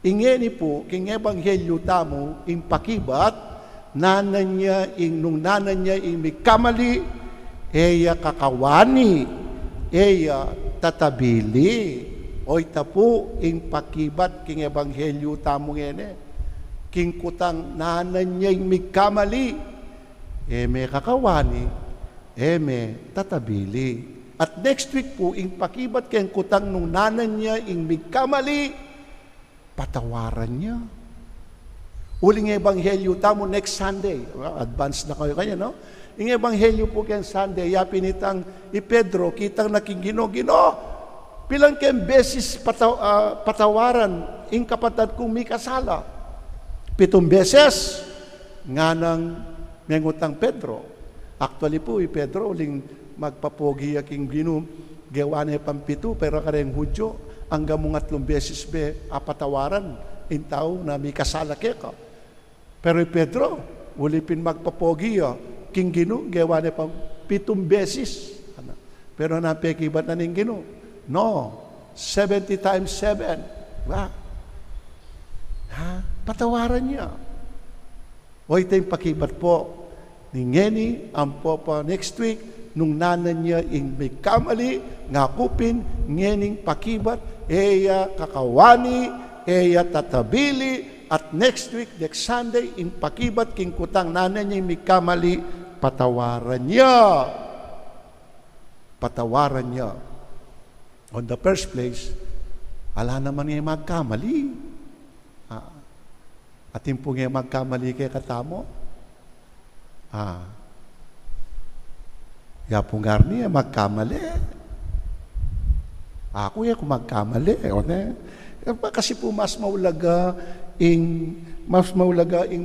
Ingeni po, king ebanghelyo tamo, ing pakibat, nanan niya ing mikamali, eya kakawani, eya tatabili. Oy tapo, ing pakibat, king ebanghelyo tamo ngene. King kutang nanan niya ing mikamali, may kakawani, may tatabili. At next week po, ing pakibat kayang kutang nung nanan niya, ing mikamali, patawaran niya. Uling ebanghelyo tamo next Sunday. Advance na kayo kanya, no? Ing ebanghelyo po kayang Sunday, yapin itang Pedro, kitang naking Gino, pilang kayang beses patawaran, ing kapatad kong may kasala. 7 beses, nga nang mengutang Pedro. Actually po, Pedro, uling magpapogi aking Gino, gawa na pampito, pero kareng Hudyo, ang gamong 3 beses apatawaran, in tao na may kasala keka. Pero Pedro, ulipin magpapogi, king Gino, gawa na 7 beses. Pero napekibat na ning Gino. No, 70 times 7. Patawaran niya. O ito yung pakibat po. Ningeni, ang po pa next week, nung nanan niya ing may kamali, ngakupin, ngening pakibat, eya kakawani, eya tatabili, at next week, next Sunday, ing pakibat, king kutang nanan niya ing may kamali, patawaran niya. Patawaran niya. On the first place, ala naman niya magkamali. Atin po niya magkamali kay katamo. Yapungar niya magkamali. Ako kung magkamali. Kasi po mas maulaga ing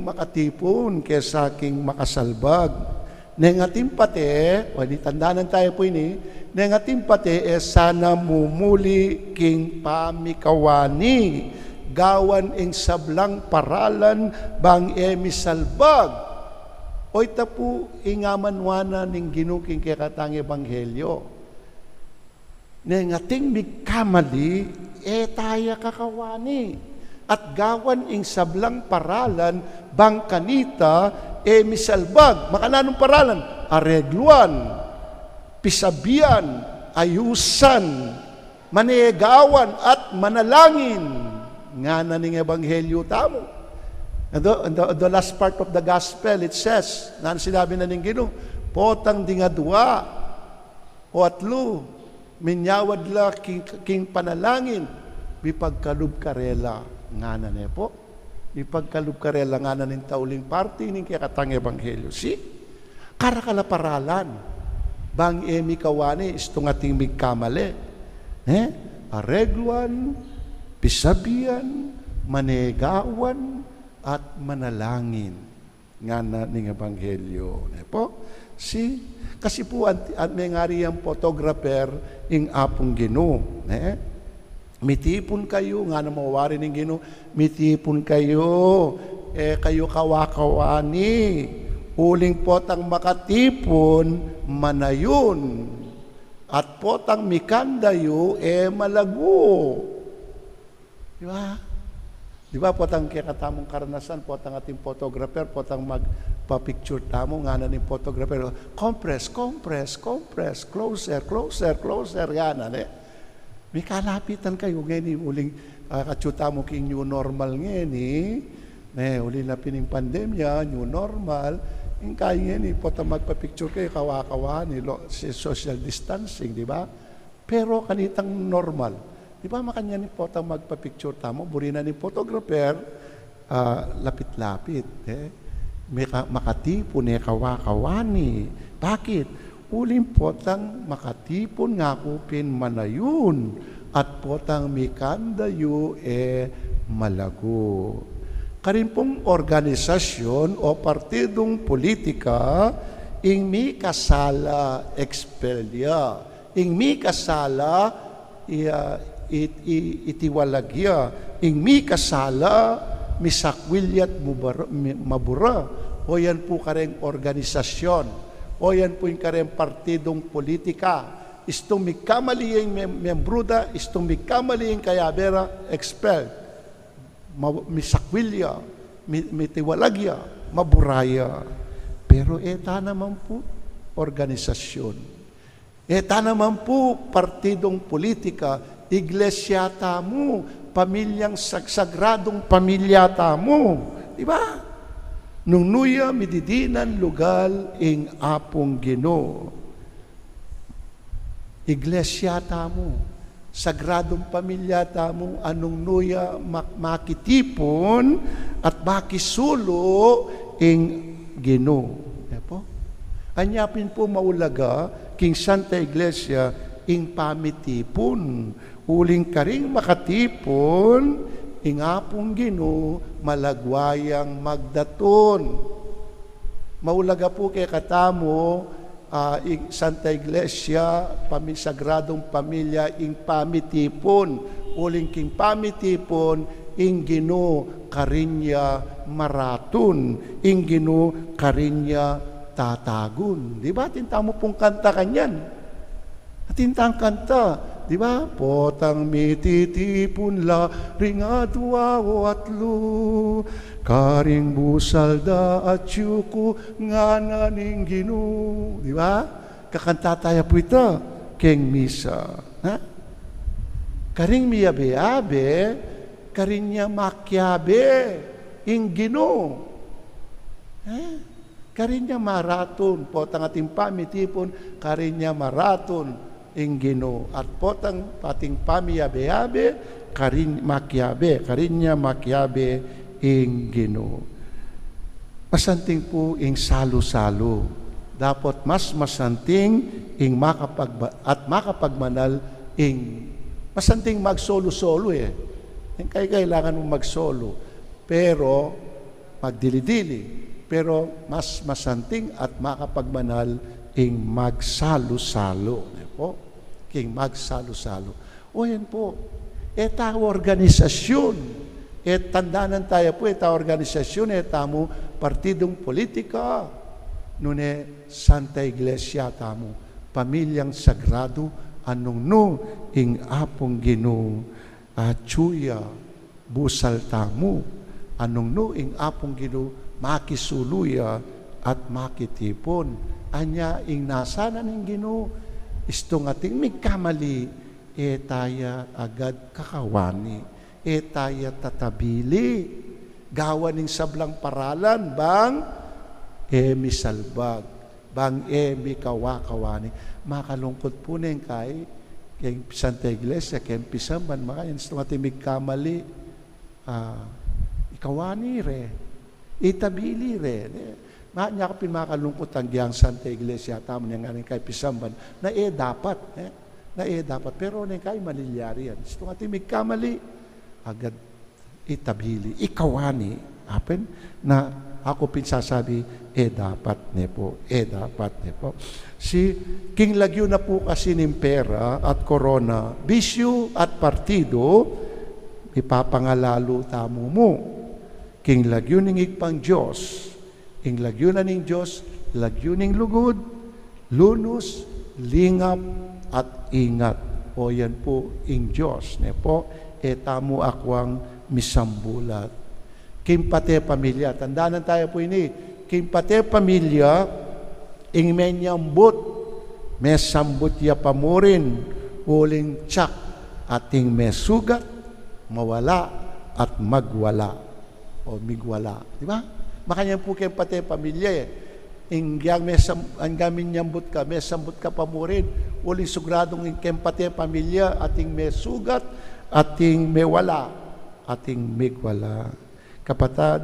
makatipon kesa aking makasalbag. Nengatim pate, tandaanan tayo po ini, nengatim pate sana mumuli king pamikawani, gawan ing sablang paralan bang misalbag. O itapu ingamanwana ning ginuking kekatang ebanghelyo. Nengating mikamali, taya kakawani. At gawan ing sablang paralan, bang kanita, misalbag. Makananong paralan? Aregluan, pisabian, ayusan, manegawan, at manalangin. Nga na ning ebanghelyo tamo. And the last part of the gospel, it says, na sinabi na ning Ginoo, potang dingadwa o atlo, minyawad la king panalangin, bipagkalub karela nga na ne po. Bipagkalub karela nga na ning tauling party ning kakatang ebanghelyo. Karakala paralan, bang mikawani, istong ating migkamali. Aregluan, pisabian, manegawan, at manalangin nga na ning ebanghelyo. Kasi po at may ngari ang photographer ing apong Ginoo. Mitipon kayo, nga na mawari ning Ginoo, mitipon kayo, kayo kawakawani, uling potang makatipon, manayon. At potang mikandayo, malago. Di ba? Di ba, potang kikatamong karanasan, potang ating photographer, potang magpa-picture tamo, nga na ni photographer, compress, closer, gana, may kalapitan kayo, ngayon, uling kachuta mo king new normal ngayon, uli na pining pandemya, new normal, yung kaya ngayon, potang magpa-picture kayo, kawa-kawa, social distancing, di ba? Pero kanitang normal, di ba makanya ni potang magpa-picture tamo, burina ni photographer, lapit-lapit. Makatipon kawa-kawani. Bakit? Uling potang makatipon nga kupin manayon at potang mikandayo malago. Karin pong organisasyon o partidong politika ing mi kasala expelya. Ing mi kasala itiwalagya, ing mi kasala, misakwilyat mabura, o yan po kareng organisasyon, o yan po yung kareng partidong politika, istong mikamali yung membruda, istong mikamali yung kayabera, expelled, misakwilya, mitiwalagya, maburaya. Pero eta naman po, organisasyon. Eta naman po, partidong politika, iglesia tamo, pamilyang sagradong pamilya tamo. Di ba? Nung nuya mididinan lugal ing apong Ginoo. Iglesia tamo, sagradong pamilya tamo, anong nuya makitipon at makisulo ing Ginoo. Po? Anyapin po maulaga, king Santa Iglesia, ing pamitipon, uling karing makatipon, ing apong Ginoo, malagwayang magdaton. Maulaga po kay katamo, Santa Iglesia, sagradong pamilya, ing pamitipon, uling king pamitipon, ing Ginoo karinya maraton, ing Ginoo karinya tatagun. Di ba? Tinta mo pong kanta kanyan. Tintang kanta. Di ba? Potang mititipon la ringadwa o atlo, karing busalda at yuko nga naning Ginoo. Di ba? Kakanta tayo po ito. Keng misa. Ha? Karing miyabe-abe, karing niya makyabe, ing Ginoo. Ha? Karinya maraton, potang ating pamitipon, karinya maraton, ing Ginoo. At potang pating pamiyabe-yabe, karinya makyabe, ing Ginoo. Masanting po ing salo-salo. Dapat mas masanting ing makapagmanal ing masanting magsolo-solo Yung kailangan mong magsolo. Pero magdili-dili. Pero mas masanting at makapagmanal ing magsalo-salo. Po? King magsalo-salo. O yan po, eta organisasyon. Tandanan tayo po, eta organisasyon, eta mo partidong politika. Nune Santa Iglesia tamo, pamilyang sagrado, anong no, ing apong Ginoo, chuya, busal tamo, anong no, ing apong Ginoo, makisuluya at makitipon. Anya ing nasana ning Ginoo, istong ating mikamali, taya agad kakawani, taya tatabili, gawa ning sablang paralan, bang misalbag, bang mikawa-kawani. Makalungkot po neng kay Santa Iglesia, kay pisamban, makayan, istong ating mikamali, ikawani re, itabili rin. Niya kapin makalungkot ang giyang Santa Iglesia, tamo niya nga rin kay pisamban, na dapat. Pero nang kay malilyari yan. Gusto nga timig kamali, agad itabili, ikawani. Apen, na ako pinsasabi, dapat nepo. Si King Lagyo na po kasi ng pera at corona, bisyo at partido, ipapangalalo tamo mo. King Lagyo ningig pang Diyos, ing lagyunan ning Dios, lagyuning lugod, lunos, lingap, at ingat. O yan po ing Diyos. Ne po, tamo akwang misambulat. Kimpate pamilya. Tandaan tayo po ini. Kimpate pamilya, ing menyambut, mesambut ya pamurin, uling tsak, ating mesugat, mawala, at magwala. O migwala. Di ba? Makanya po kimpate pamilya ang gamin nyambut ka, mesambut ka pamurin, uling sugradong kempate pamilya, ating mesugat, ating mewala, ating migwala. Kapatad,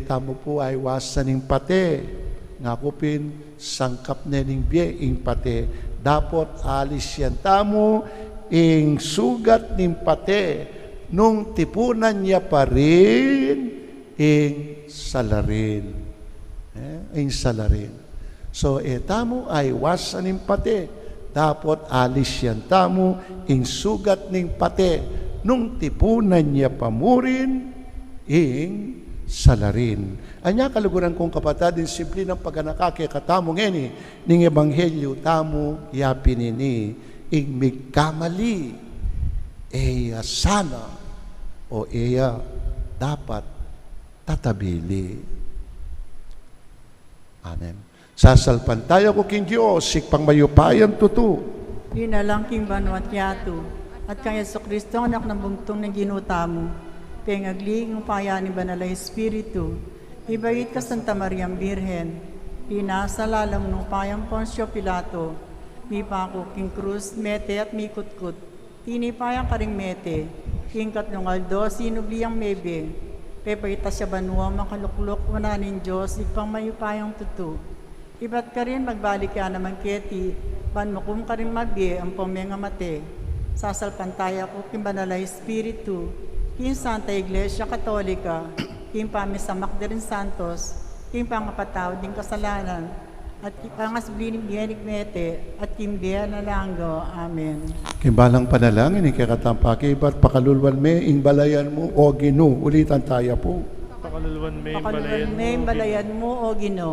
tamo po ay wasan ng pate, ngakupin, sangkap na ning biye, ing pate. Dapat alis yan tamo, ing sugat ng pate, nung tipunan niya pa rin, ing salarin. Ing salarin. So, tamo ay wasan ng pate. Dapat alis yan tamo, ing sugat ng pate, nung tipunan niya pamurin, ing salarin. Anya kaluguran kong kapatid, din simple ng pagkanakake katamo ngeni, ning ebanghelyo tamo yapinini, ing migkamali, eya sana, o eya dapat tatabili. Amen. Sasalpan tayo ko king Diyos, sikpang mayupayan tutu. Dinalangking banwat yato, at kang Yeso Kristo, anak ng bungtong ng ginuta mo, pengagling upaya ni Banal Espiritu, ibait ka Santa Mariang Birhen, pinasalalam ng upayang Poncio Pilato, mi pako king krus, mete at mi kutkut, tinipayang karing mete, king katlong aldo, sinubliyang mebe, pepaita siya banwa, makaluklok, wananin Diyos, ikpang mayupayang tutu. Iba't ka rin magbalik ka naman keti, panmukum ka rin mabye, ang pumenga mate. Sasalpantaya ko king Banal Espiritu, king Santa Iglesia Katolika, king pamisamak din Santos, king pangapataw din kasalanan, at pangasblining biyanig mete, at king biya na langgo. Amen. Kimbalang panalangin, ikakatampaki, ba't pakalulwan me, ing balayan mo, o Gino. Ulitan tayo po. Pakaluluan may Balayan mo, o Gino.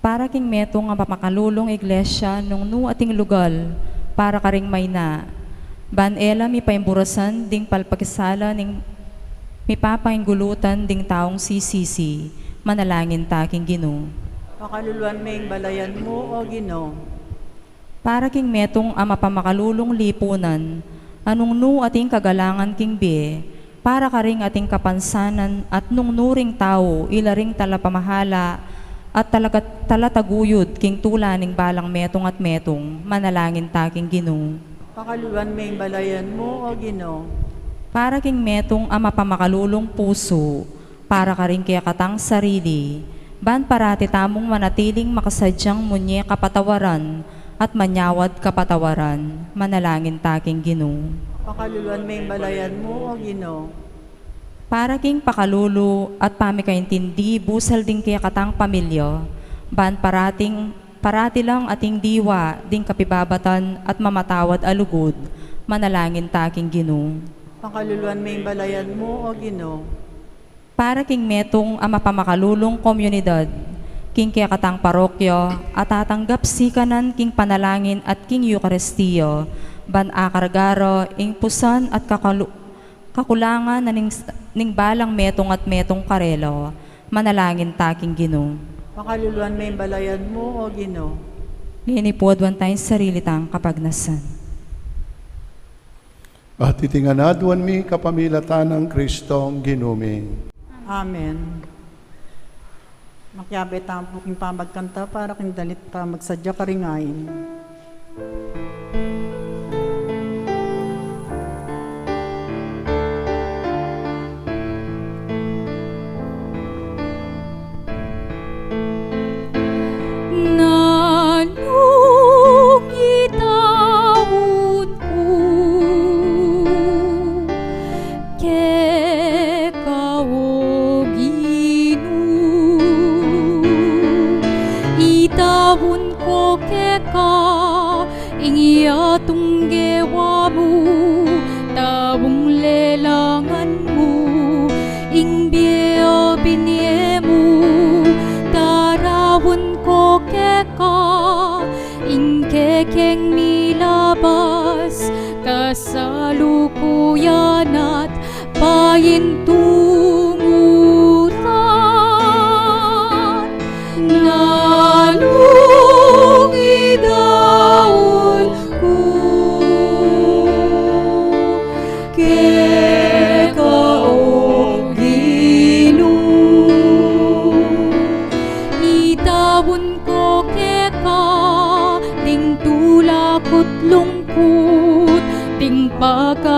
Para king meto nga papakalulong iglesia nung nu ating lugal, para karing may na. Banela mi paimburasan ding palpakisala ning mi papainggulutan ding taong sisisi, manalangin taking Gino. Pakaluluan may balayan mo, o Gino. Para king metong ama pamakalulong lipunan, anong nu ating kagalangan king be, para karing ating kapansanan at nung nuring tao, ilaring talapamahala, at talataguyod king tula ning balang metong at metong, manalangin taking Gino. Pakaluluan may balayan mo, o Gino. Para king metong ama pamakalulong puso, para karing kaya katang sarili, ban parati tamong manatiling makasadyang munye kapatawaran, at manyawad kapatawaran, manalangin taking Gino. Pakaluluan may balayan mo, o Gino. Para king pakalulu at pamikaintindi, busal din kaya katang pamilya, ban parati lang ating diwa, ding kapibabatan at mamatawad alugod, manalangin taking Gino. Pakaluluan may balayan mo, o Gino. Para king metong ama pamakalulong komunidad, king kaya katang parokyo, at tatanggap sikanan king panalangin at king Eucharistiyo, ban akargaro, ing pusan at kakulangan na ning balang metong at metong karelo, manalangin taking Gino. Pakaluluan may balayan mo, o Gino. Linipodwan tayong sarili tang kapagnasan. At itinganaduan mi kapamilatan ng Kristong Ginumi. Amen. Makiabe tampo king pamagkanta para king dalit pa magsadya karingain.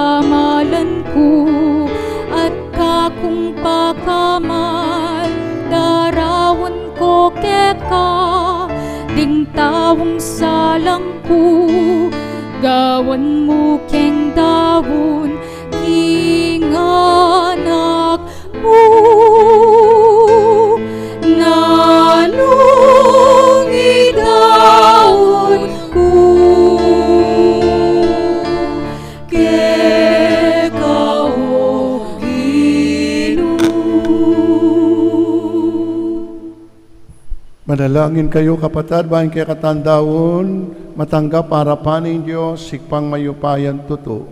kamalan ko at kakung pakamal darawan ko keka ding tawang salang ko gawan mo keng dawon king anak mo nanong idawon ko keka o Manalangin kayo kapatid, bahin kaya katandawon, matanggap harapanin Diyos, sikpang mayupayan tuto.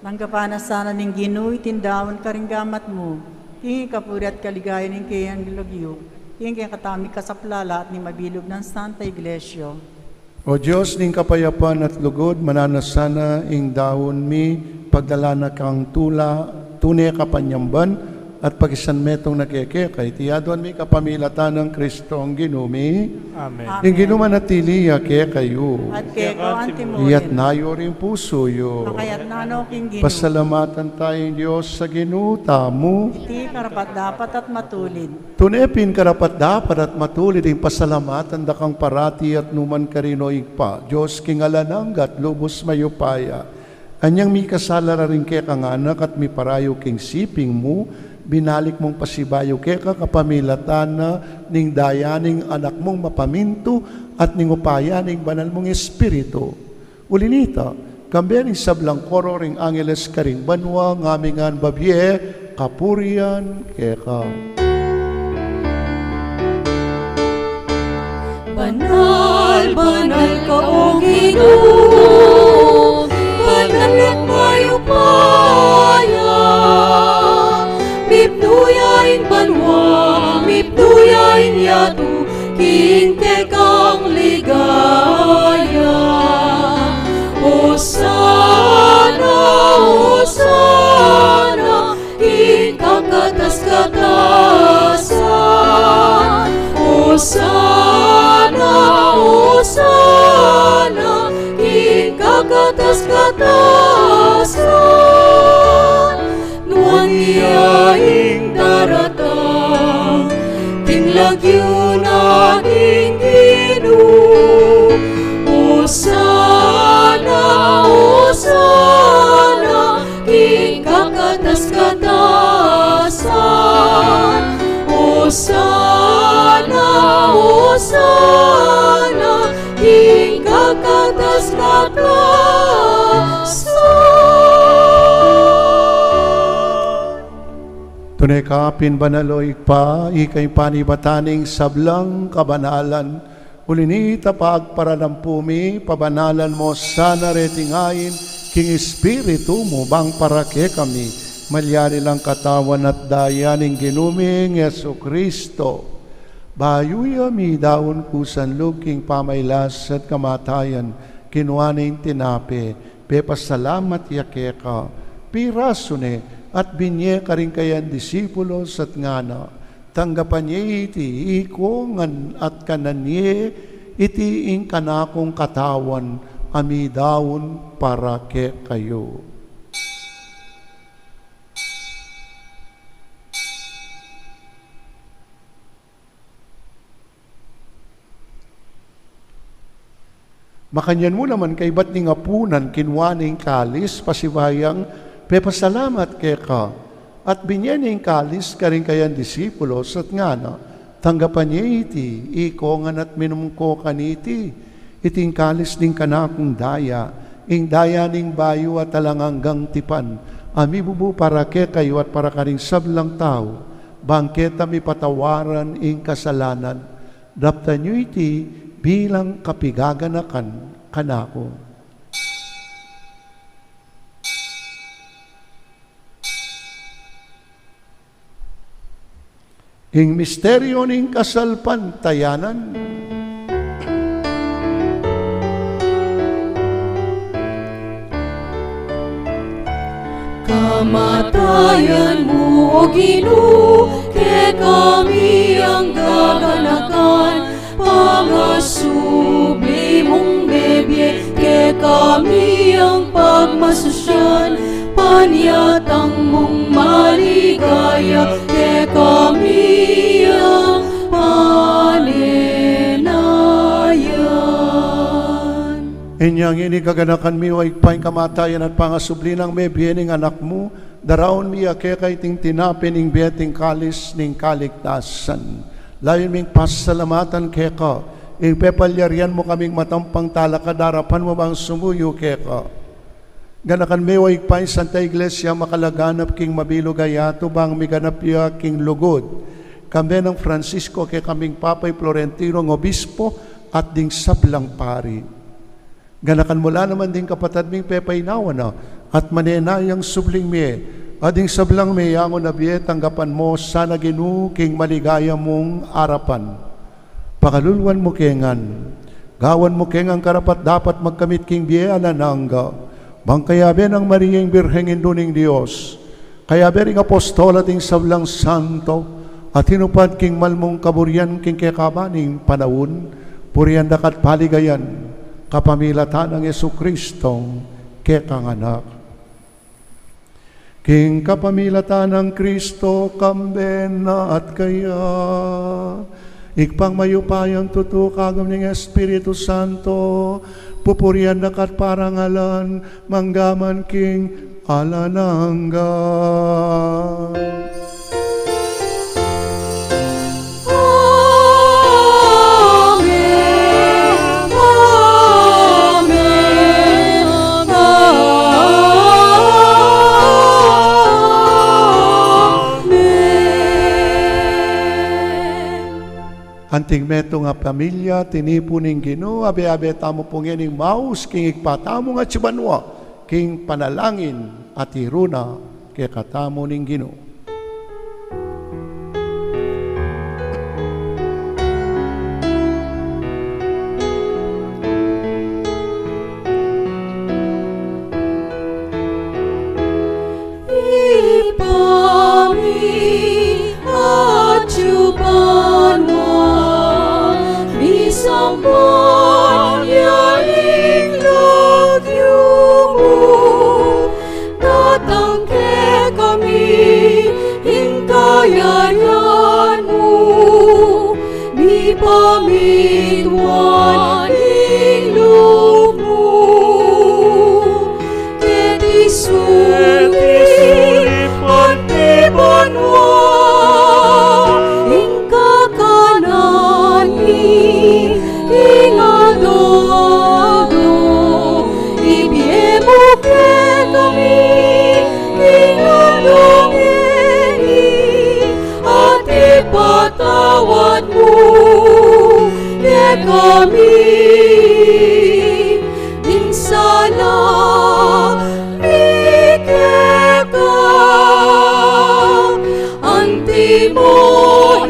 Nanggapanas sana ning Ginoo itindawan karinggamat mo. Tingin kapuri at kaligayan ng kayang gilagyo. Tingin kaya katami kasaplala at ni mabilog ng Santa Iglesia. O Diyos, ning kapayapan at lugod, mananasana ing dawon mi, pagdala na kang tunay kapanyamban, at pagisan metong nakekekay, tiyaduan mi kapamilatan ng Kristo ang ginumi, Amen. ing ginuman at tiliya kaya kayo, At kay ko antimorin. iyat nayo rin puso yo. Makayat nano king Ginoo. Pasalamatan tayong Diyos sa ginuta mo. Iti karapat dapat at matulid. Tunepin karapat dapat at matulid ang pasalamatan dakang parati at numan karino igpa. Diyos kingalanang at lubos mayupaya. Anyang mi kasala rin kaya kang anak at mi parayo king siping mo, binalik mong pasibayo kaya kapamilatan na ning dayaning anak mong mapaminto at ning upayaning banal mong espiritu. Ulinita, kambiyaning sablang koro ring angeles karing banwa ngamingan babye kapurian keka. Banal, banal ka o Ginoo, banal at mayupaya. Mipnuyain banwa, mipnuyain yatu, kinte kang ligaya. Hosana, Hosana, kikakas-katasan. Hosana, Hosana, kikakas-katasan. Nuan iyaing daratang, tinlagyo na ing Ginoo. Hosana, Hosana, kikakas-katasan. Hosana, Hosana, kikakas-katasan. Tunay kapin banaloy pa, ikay panibataning sablang kabanalan. Ulinita pagparanampumi, pabanalan mo sana retingayin, king espiritu mo bang parake kami. Malyari lang katawan at dayaning ginuming Yesu Kristo. Bayuya mi daon kusan lugking pamaylas at kamatayan, kinuaning tinape, pepasalamat yakeka, pirasune, at binye ka rin kayan disipulos at ngana, tanggapan niya iti iko ngan at kananye, iti ing kanakong katawan, amidawon para ke kayo. Makanyan mo naman kay ba't ni ngapunan kinwaning kalis pasibayang pepasalamat kay ka at binyaning kalis ka rin kayan disipulos at ngana tanggapan niya iti ikongan at minumko kaniti iting kalis ning kanakong daya ing daya ning bayo at talanganggang tipan ami bubu para kay kayo at para karing sablang tao bangketa mi patawaran ing kasalanan dapta niyo iti bilang kapigaganakan kanako. Ing misteryo ning kasalpantayanan, kamatayan mo, O Ginoo, kay kami ang gaganakan, pangasubli mong bebye, kay kami ang pagmasusyan, Panyatang mong maligaya, ke kami ang paninayan. Inyang inigaganakan mi o ikpaing kamatayan at pangasublinang may biyening anak mo, daraon mi ake kay ting tinapin ing biyeting kalis ning kaligtasan. Layon ming pasalamatan keka, ipepalyarian mo kaming matampang talaka, darapan mo bang sumuyo keka. Ganakan may o ikpaing Santa Iglesia makalaganap king mabilog ayato bang miganap ya king lugod. Kami ng Francisco kay kaming Papay Florentino ng Obispo at ding sablang pari. Ganakan mula naman din kapatid ming pepaynawa na at manenayang subling mi ading sablang mi yango na biye tanggapan mo sana Ginoo king maligaya mong arapan. Pakaluluan mo kengan, gawan mo kengang karapat dapat magkamit king biye alanangga. Bangkayabe ng Mariang Birheng Induning Diyos, kayabe ring apostol ating sablang santo, at hinupad king malmong kaburyan king kekabaning panawun, puriyan dakat paligayan, kapamilatan ng Yesukristo, kekanganak. King kapamilatan ng Kristo, kambena at kaya, ikpang mayupayang tutukagam ng Espiritu Santo, pupurian dakat parangalan, manggaman king alanangga. Anting meto nga pamilya, tinipuning Ginoo, abe-abe tamo pong yaning maus, king ikpatamo nga tsibanwa, king panalangin at iruna, kaya katamo ning Ginoo. Pamituan ing loob mo, ket isuli pagtiban mo, ing kakanan ing adoro, ibiye mo ket kami ing adongeni, at ipatawad mo kami din sala mikeka antimoin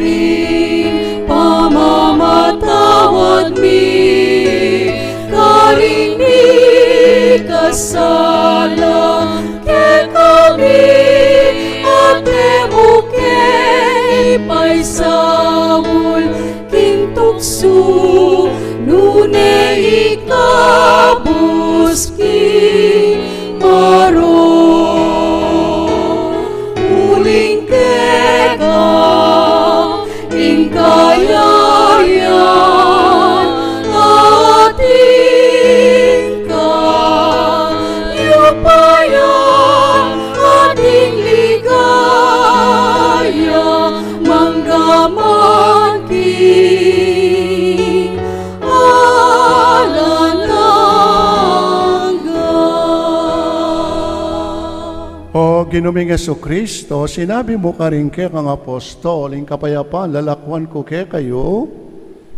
pamamatawad mi karini kasala ke kami ate mo ke ipaisawol king tukso nune ikabuski maro uling keka ingkayayan ating kayupayan ating ligaya manggaman king O Ginuming Yesukristo, sinabi mo ka rin kay kang apostol, ing kapayapaan lalakwan ko kay kayo,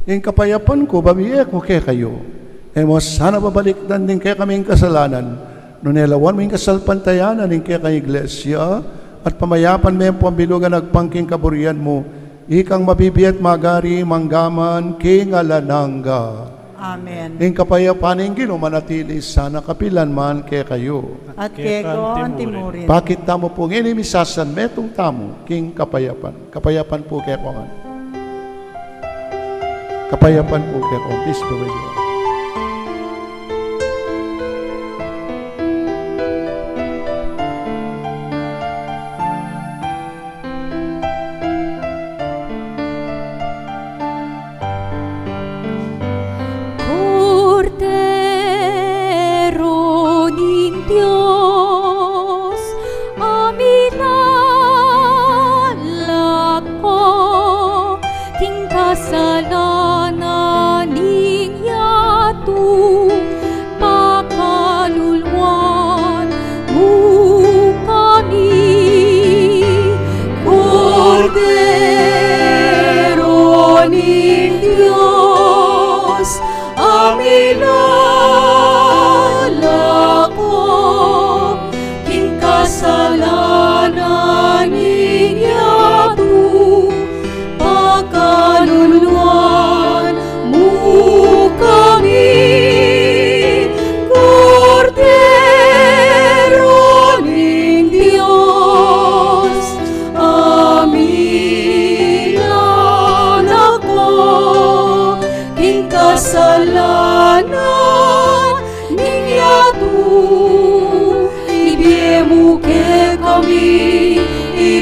ing kapayapan ko babiye ko kay kayo. E mo sana babalikdan din kay kaming kasalanan, nunelawan mo yung kasalpantayanan ing kay kang iglesia, at pamayapan mo yung pambilugan nagpangking kaburian mo, ikang mabibiyat magari manggaman king alanangga. Amen. Ing kapayapaan ing Ginoo manatili sana kapilan man kay kayo. At kego ang timurin. Bakit tamo po ngini misasan metong tamo king kapayapan. Kapayapan po kay kongan. Kapayapan po kay kongan. Peace be with you.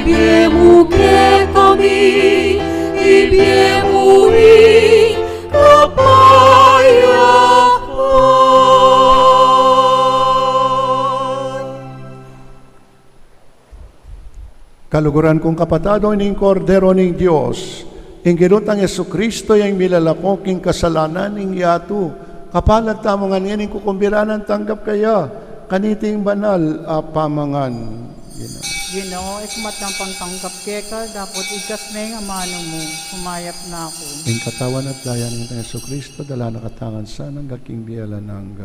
Ibiemu ke kami, ibiemu kapayapaan. Kaluguran kong kapatado ning kordero ning Dios, ing ginutang Yesu Kristo yung milalako king kasalanan ning yatu, kapalag tamo nga nining kukumbiranan tanggap kaya, kaniting banal pamangan. Ginoo, ikmat ng pangtanggap keka, dapat ikas na yung amano mo, sumayap na ako. Ing katawan at daya ng Yesu Kristo, dala nakatangan sa nang gaking biyala ng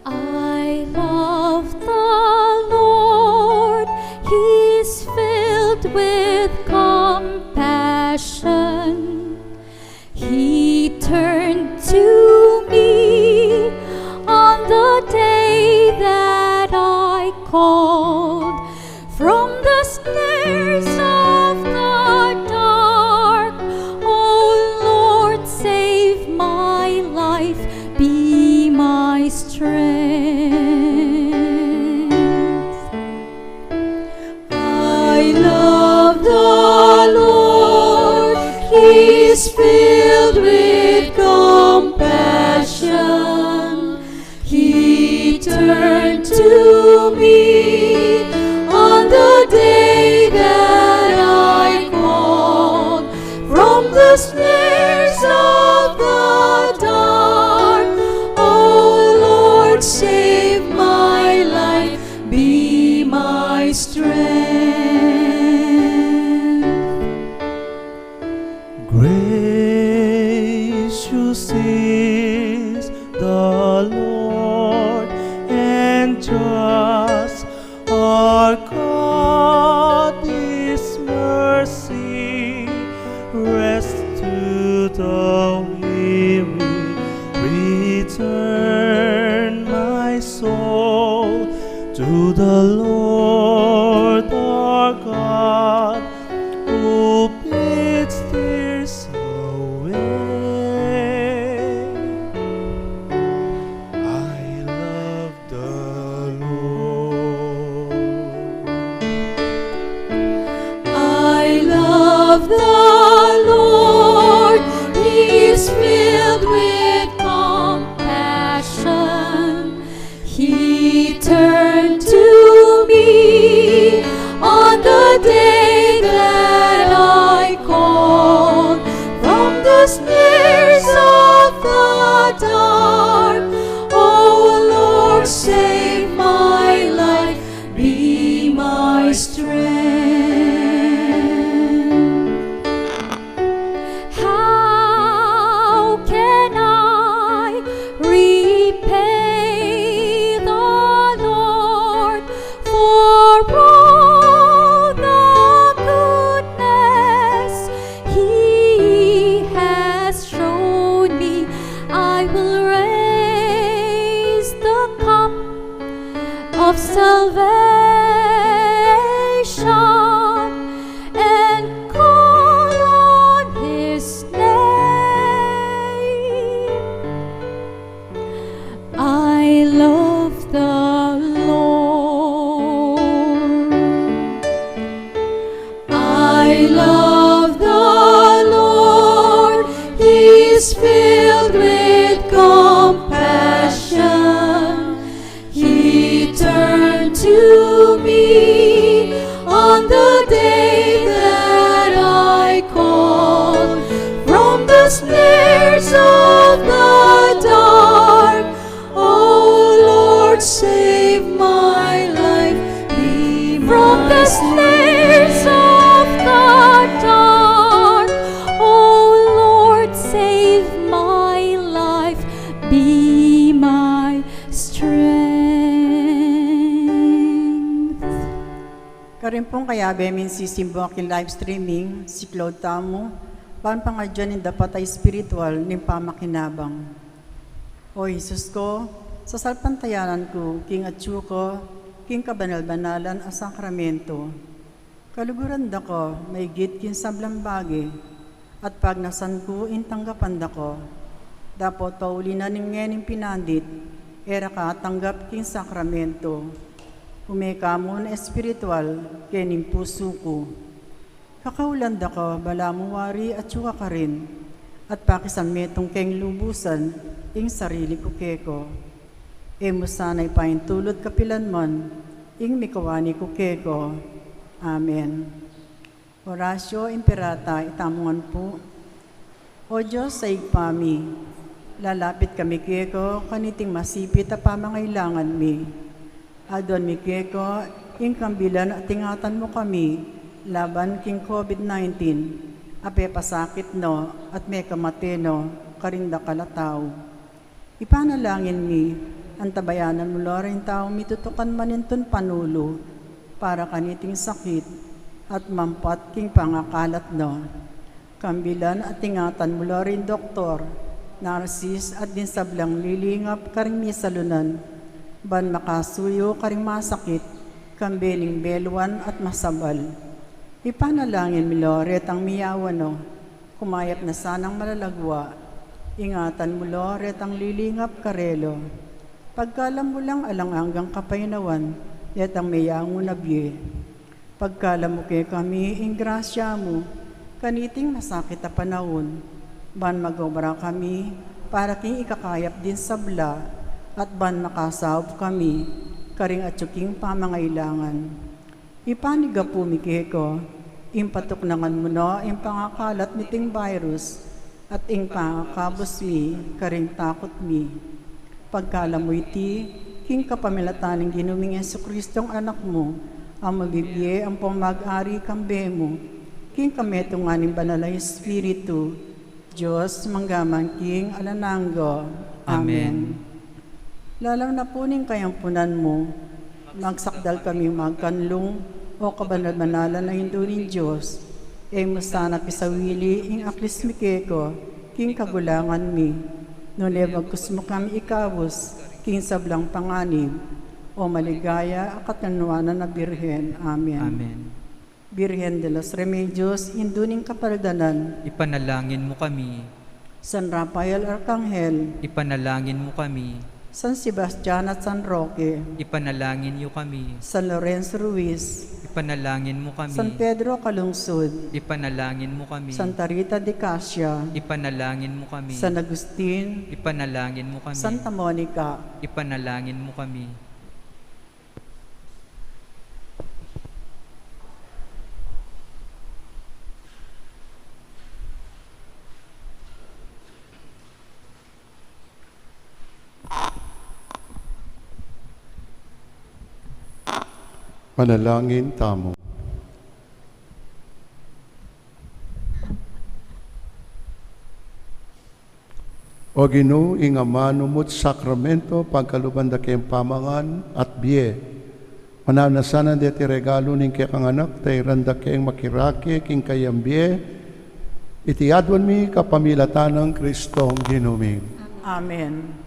I love the Lord, He is filled with compassion. He turned to me on the day that I called from the snares of the dark. Oh Lord, save my life, be my strength. I love the Lord, He is filled with compassion. He turned to me on the day that I called from the snares of the dark. Oh Lord, save my life, be my strength. Gracious is the Lord, and just our God is mercy. Rest to the weary, return my soul to the Lord our God, who bids tears away. I love the Lord. I love the Lord, He is filled with compassion. He turned to me on the day that I called from the snares of the dark. Oh Lord, save my life, be my strength. How can I repay the Lord for all the goodness He has shown me? I will raise the cup of salvation and call on His name. I love the Lord. I love the Lord, He is filled with compassion. He turned to me on the day that I called from the snares of the dark. Oh Lord, save my life, be from the snares of the dark. Oh Lord, save my life, be my strength. Karin pong kaya bemin si Simbo aking live streaming, si Claude Tamo, panpangadyan ng dapat ay spiritual ng pamakinabang. O Jesus ko, sa salpantayanan ko, king atyu ko, king kabanal-banalan a sakramento. Kaluguran da ko, may git kin sablang bagi, at pag nasan ko, intanggapan da ko. Dapat pauli na ning ngening pinandit, era ka tanggap king sakramento. Umeka mo na espiritual, kening puso ko. Kakaulan da ko, bala mo wari at suka ka rin, at pakisan metong keng lubusan, ing sarili ko keko. Emo sana'y paintulot kapilan mon, ing mikawani ko keko. Amen. Oratio Imperata, itamungan po. O Diyos sa igpami, lalapit kami keko, kaniting masipit a pamangailangan mi. Adon mi keko, ing kambilan at tingatan mo kami, laban king COVID-19, ape pasakit no, at may kamateno, karinda kalataw. Ipanalangin mi, antabayanan mo loring tao mitutukan maninton panulo, para kaniting sakit, at mampat king pangakalat no. Kambilan at tingatan mo loring doktor, narsis at din sablang lilingap karing misalunan, ban makasuyo karing masakit, kambeling beluan at masabal. Ipanalangin mi Loret ang miyawan no, kumayat na sanang malalagwa, ingatan mo Loret ang lilingap karelo. Pagkalam mo lang alang hanggang kapainawan, yat ang miyango na biye. Pagkalam mo kay kami, ing grasya mo, kaniting masakit a panahon, ban magobra kami, para king ikakayap din sabla, at ban makasahop kami, karing atsuking pamangailangan. Ipaniga po mi keko, impatuknangan mo no, ing pangakalat niting virus, at ing pangakabos mi, karing takot mi. Pagkala mo iti, king kapamilataning ginuming Jesucristong anak mo, ang mabibye ang pamag-ari kambe mo, king kametunganing banalay Espiritu, Diyos manggaman king alananggo. Amen. Lalaw na po ning kayampunan mo, magsakdal kami magkanlong o kabanal-banalan na hindunin Diyos, e mo sana pisawili ing aklis mi keko, king kagulangan mi, nunebag kusmo kami ikawos, king sablang panganib, o maligaya akatanuanan na Birhen. Amen. Amen. Birhen de los Remedios, hinduning kapaldanan, Ipanalangin mo kami. San Rafael Arcangel, Ipanalangin mo kami. San Sebastian at San Roque, Ipanalangin niyo kami. San Lorenzo Ruiz, Ipanalangin mo kami. San Pedro Calungsod, Ipanalangin mo kami. Santa Rita de Casia, Ipanalangin mo kami. San Agustin, Ipanalangin mo kami. Santa Monica, Ipanalangin mo kami. Panalangin tamo. O Ginoo, ing amanumot sakramento, pagkalubanda kayong pamangan at biye. Mananasanan deti regalo ning kaya kang anak, tay randa kayong makirake, king kayang biye. Itiadwan mi kapamilatan ng Kristong ginuming. Amen.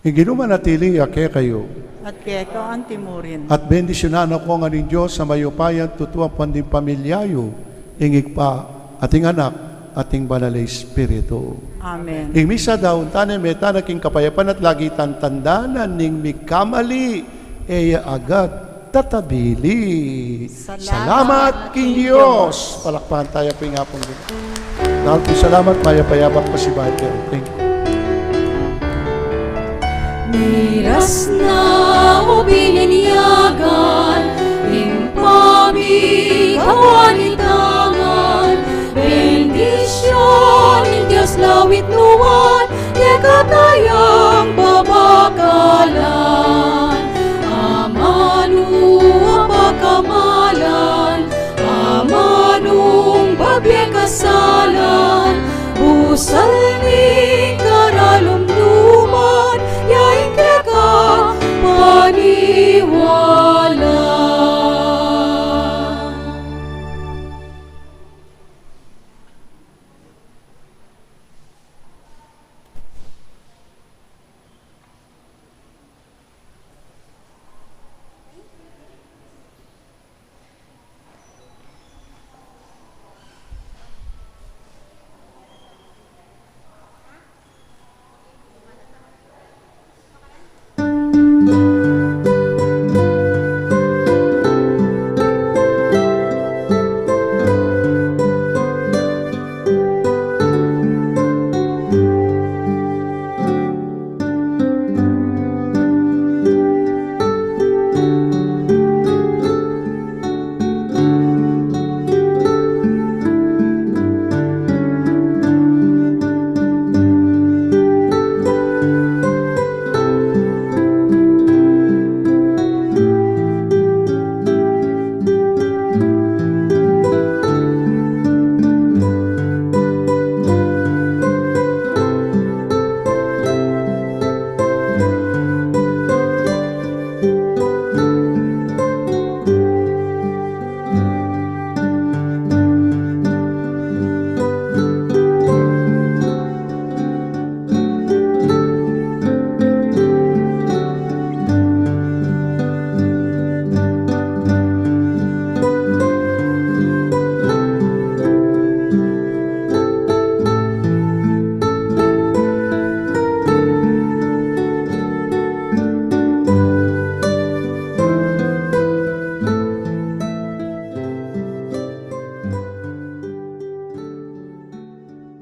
Ing ginumanatili ake kayo. At keko ang timurin, At bendisyonan ako nga ning Diyos sa mayupayan tutuang panding pamilyayo, ingig pa ating anak, ating banalay Espiritu. Amen. Ing misa daw, tanem metanaking kapayapan at lagi tandanan ning mikamali, eya agad tatabili. Salamat king Diyos. Palakpakan tayo po nga pong dito. Dahil po salamat, payapayabak pa si Bible. Thank you. Miras na o bininyagan, impami kawanitangan, bendisyon ng Diyos lawit nuwan, yakataya